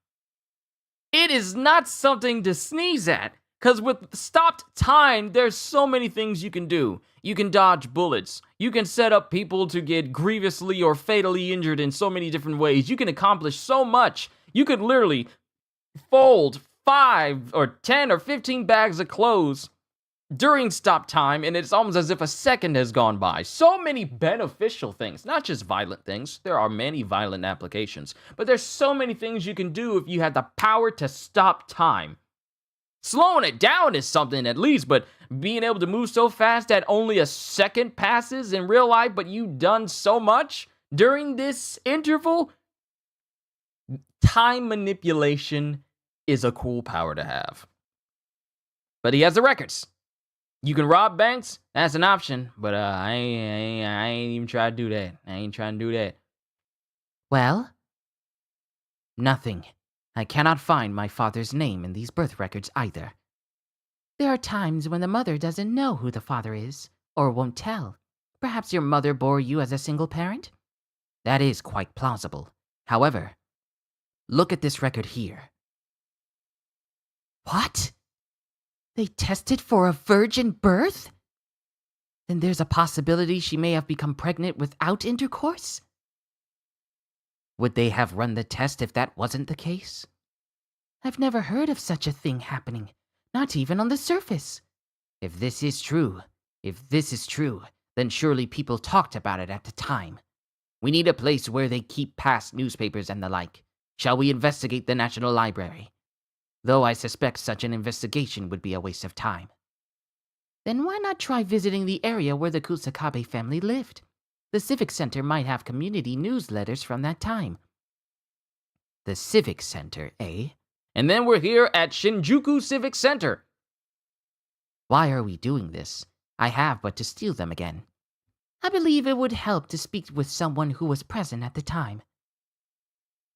It is not something to sneeze at. Because with stopped time, there's so many things you can do. You can dodge bullets. You can set up people to get grievously or fatally injured in so many different ways. You can accomplish so much. You could literally fold 5 or 10 or 15 bags of clothes during stop time, and it's almost as if a second has gone by. So many beneficial things, not just violent things. There are many violent applications, but there's so many things you can do if you had the power to stop time. Slowing it down is something at least, but being able to move so fast that only a second passes in real life, but you've done so much during this interval, time manipulation is a cool power to have. But he has the records. You can rob banks, that's an option, but I ain't even trying to do that. I ain't trying to do that. Well, nothing. I cannot find my father's name in these birth records either. There are times when the mother doesn't know who the father is, or won't tell. Perhaps your mother bore you as a single parent? That is quite plausible. However, look at this record here. What? They tested for a virgin birth? Then there's a possibility she may have become pregnant without intercourse? Would they have run the test if that wasn't the case? I've never heard of such a thing happening, not even on the surface. If this is true, then surely people talked about it at the time. We need a place where they keep past newspapers and the like. Shall we investigate the National Library? Though I suspect such an investigation would be a waste of time. Then why not try visiting the area where the Kusakabe family lived? The Civic Center might have community newsletters from that time. The Civic Center, eh? And then we're here at Shinjuku Civic Center. Why are we doing this? I have but to steal them again. I believe it would help to speak with someone who was present at the time.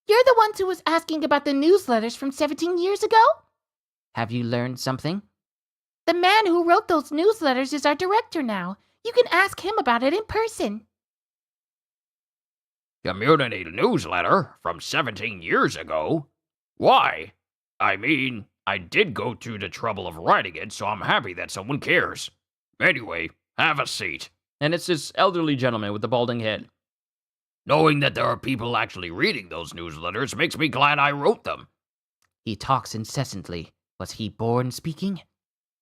You're the ones who was asking about the newsletters from 17 years ago? Have you learned something? The man who wrote those newsletters is our director now. You can ask him about it in person. Community newsletter from 17 years ago? Why? I mean, I did go through the trouble of writing it, so I'm happy that someone cares. Anyway, have a seat. And it's this elderly gentleman with the balding head. Knowing that there are people actually reading those newsletters makes me glad I wrote them. He talks incessantly. Was he born speaking?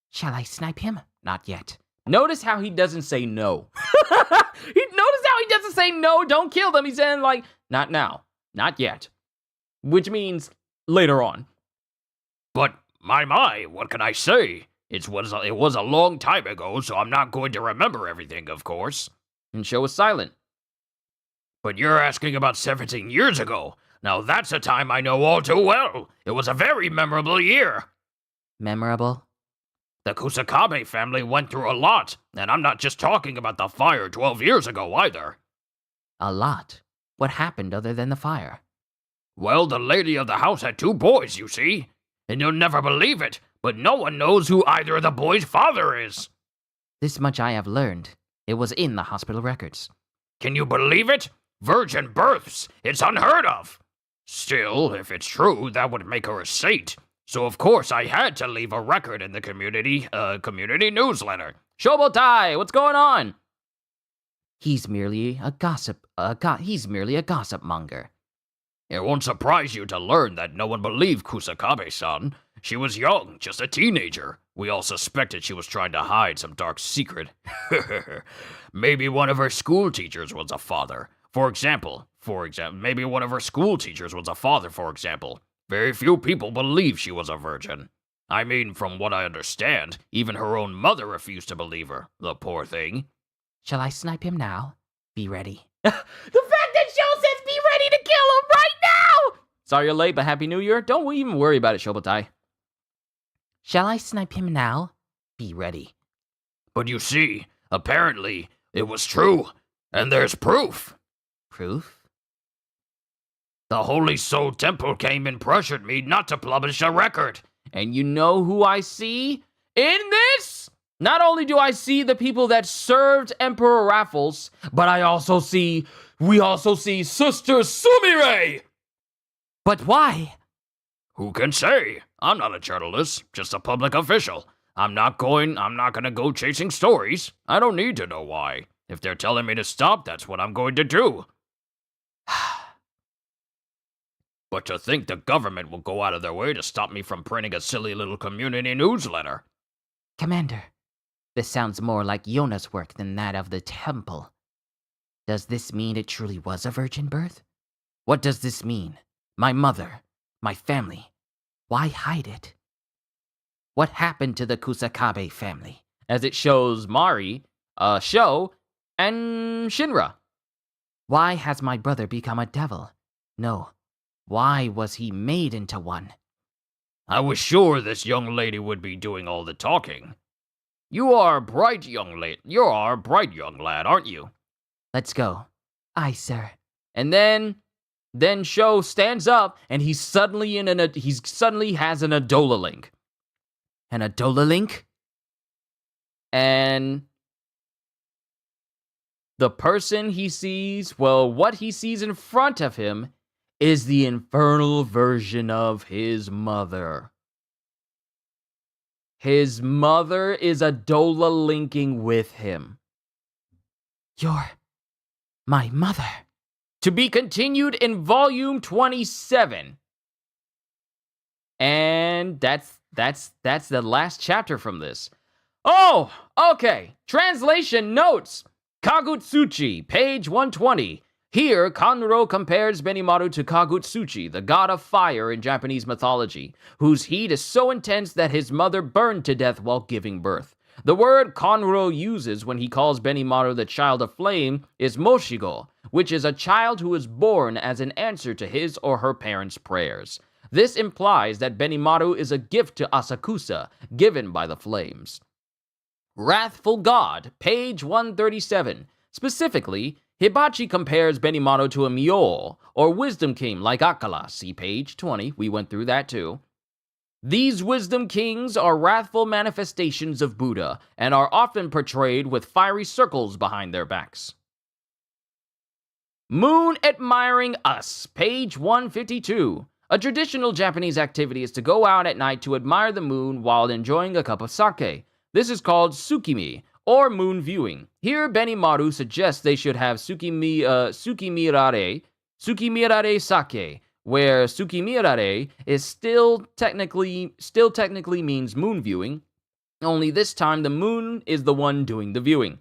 Shall I snipe him? Not yet. Notice how he doesn't say no. Notice how he doesn't say no, don't kill them. He's saying like, not now, not yet. Which means later on. But, my, what can I say? It was a long time ago, so I'm not going to remember everything, of course. And show was silent. But you're asking about 17 years ago. Now that's a time I know all too well. It was a very memorable year. Memorable? The Kusakabe family went through a lot, and I'm not just talking about the fire 12 years ago either. A lot? What happened other than the fire? Well, the lady of the house had 2 boys, you see. And you'll never believe it, but no one knows who either of the boys' father is. This much I have learned. It was in the hospital records. Can you believe it? Virgin births. It's unheard of. Still, if it's true, that would make her a saint. So of course I had to leave a record in the community newsletter. Shobotai, what's going on? He's merely a gossip monger. It won't surprise you to learn that no one believed Kusakabe-san. She was young, just a teenager. We all suspected she was trying to hide some dark secret. Maybe one of her school teachers was a father. For example, maybe one of her school teachers was a father, for example. Very few people believe she was a virgin. I mean, from what I understand, even her own mother refused to believe her, the poor thing. Shall I snipe him now? Be ready. The fact that Joe says be ready to kill him right now! Sorry you're late, but Happy New Year. Don't even worry about it, Shobotai. Shall I snipe him now? Be ready. But you see, apparently, it was true, and there's proof. Proof? The Holy Soul Temple came and pressured me not to publish a record. And you know who I see in this? Not only do I see the people that served Emperor Raffles, but we also see Sister Sumire! But why? Who can say? I'm not a journalist, just a public official. I'm not gonna go chasing stories. I don't need to know why. If they're telling me to stop, that's what I'm going to do. But to think the government will go out of their way to stop me from printing a silly little community newsletter. Commander, This sounds more like Yona's work than that of the temple. Does this mean it truly was a virgin birth? What does this mean? My mother, my family. Why hide it? What happened to the Kusakabe family? As it shows Mari, Sho, and Shinra. Why has my brother become a devil? No. Why was he made into one? I was sure this young lady would be doing all the talking. You are a bright young lad. You are a bright young lad, aren't you? Let's go. Aye, sir. And then Sho stands up and he's suddenly he suddenly has an Adola link. An Adola link? And the person he sees, well, what he sees in front of him is the infernal version of his mother. His mother is Adola linking with him. You're my mother. To be continued in volume 27. And that's the last chapter from this. Oh, okay. Translation notes. Kagutsuchi, page 120. Here, Kanro compares Benimaru to Kagutsuchi, the god of fire in Japanese mythology, whose heat is so intense that his mother burned to death while giving birth. The word Kanro uses when he calls Benimaru the child of flame is Moshigo, which is a child who is born as an answer to his or her parents' prayers. This implies that Benimaru is a gift to Asakusa, given by the flames. Wrathful God, page 137. Specifically, Hibachi compares Benimaru to a Myo, or Wisdom King like Akala, see page 20, we went through that too. These Wisdom Kings are wrathful manifestations of Buddha, and are often portrayed with fiery circles behind their backs. Moon Admiring Us, page 152. A traditional Japanese activity is to go out at night to admire the moon while enjoying a cup of sake. This is called tsukimi, or moon viewing. Here, Benimaru suggests they should have tsukimirare sake, where tsukimirare is still technically means moon viewing, only this time the moon is the one doing the viewing.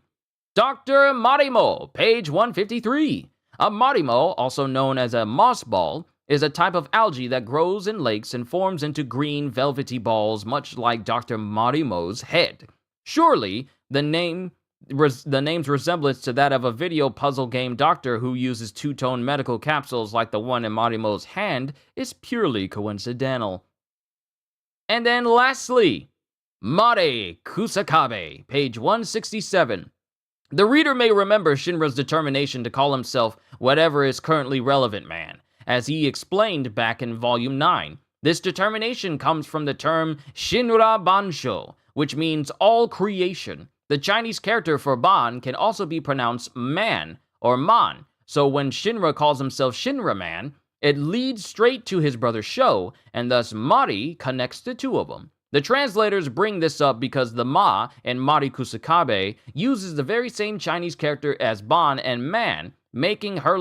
Dr. Marimo, page 153. A marimo, also known as a moss ball, is a type of algae that grows in lakes and forms into green, velvety balls, much like Dr. Marimo's head. Surely, the name's resemblance to that of a video puzzle game doctor who uses two-tone medical capsules like the one in Marimo's hand is purely coincidental. And then lastly, Mare Kusakabe, page 167. The reader may remember Shinra's determination to call himself whatever is currently relevant man, as he explained back in Volume 9. This determination comes from the term Shinra Bansho, which means all creation. The Chinese character for Ban can also be pronounced man or man, so when Shinra calls himself Shinra Man, it leads straight to his brother Sho, and thus Mari connects the two of them. The translators bring this up because the Ma in Mari Kusakabe uses the very same Chinese character as Ban and Man, making her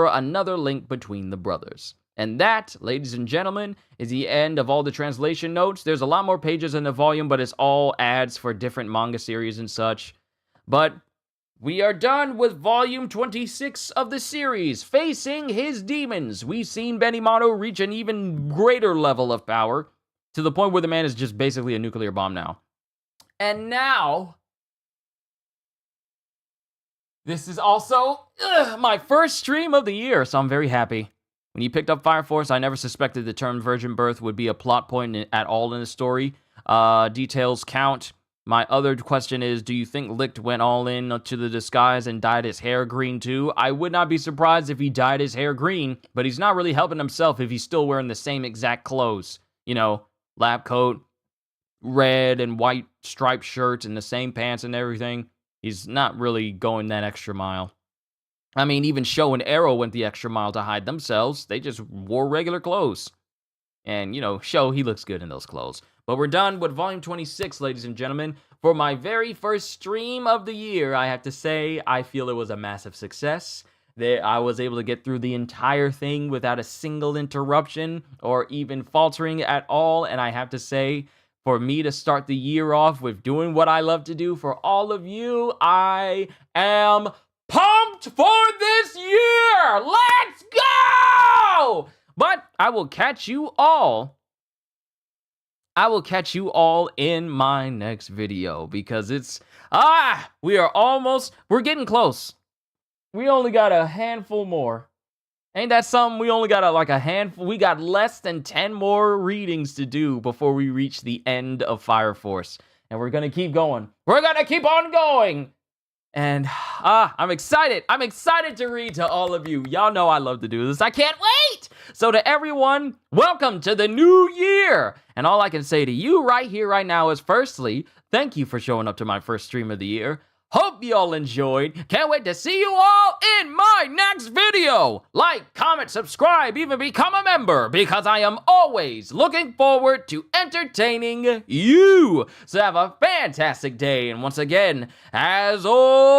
another link between the brothers. And that, ladies and gentlemen, is the end of all the translation notes. There's a lot more pages in the volume, but it's all ads for different manga series and such. But we are done with volume 26 of the series, Facing His Demons. We've seen Benimaru reach an even greater level of power, to the point where the man is just basically a nuclear bomb now. And now, this is also my first stream of the year, so I'm very happy. When you picked up Fire Force, I never suspected the term virgin birth would be a plot point at all in the story. Details count. My other question is, do you think Licht went all in to the disguise and dyed his hair green too? I would not be surprised if he dyed his hair green, but he's not really helping himself if he's still wearing the same exact clothes. You know, lab coat, red and white striped shirt, and the same pants and everything. He's not really going that extra mile. I mean, even Sho and Arrow went the extra mile to hide themselves. They just wore regular clothes. And, you know, Sho, he looks good in those clothes. But we're done with Volume 26, ladies and gentlemen. For my very first stream of the year, I have to say, I feel it was a massive success. I was able to get through the entire thing without a single interruption or even faltering at all. And I have to say, for me to start the year off with doing what I love to do for all of you. I am pumped for this year. Let's go! But I will catch you all in my next video because we're getting close. We only got a handful more. Ain't that something? We only got a handful. We got less than 10 more readings to do before we reach the end of Fire Force. And we're going to keep going. We're going to keep on going. And I'm excited. I'm excited to read to all of you. Y'all know I love to do this. I can't wait. So to everyone, welcome to the new year. And all I can say to you right here, right now is firstly, thank you for showing up to my first stream of the year. Hope you all enjoyed. Can't wait to see you all in my next video. Like, comment, subscribe, even become a member because I am always looking forward to entertaining you. So have a fantastic day. And once again, as always,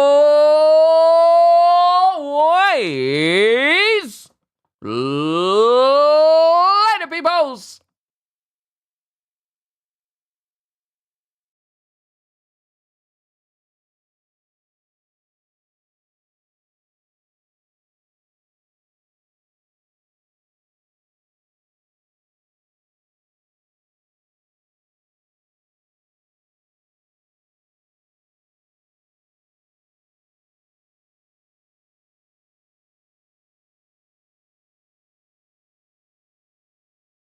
later, peoples.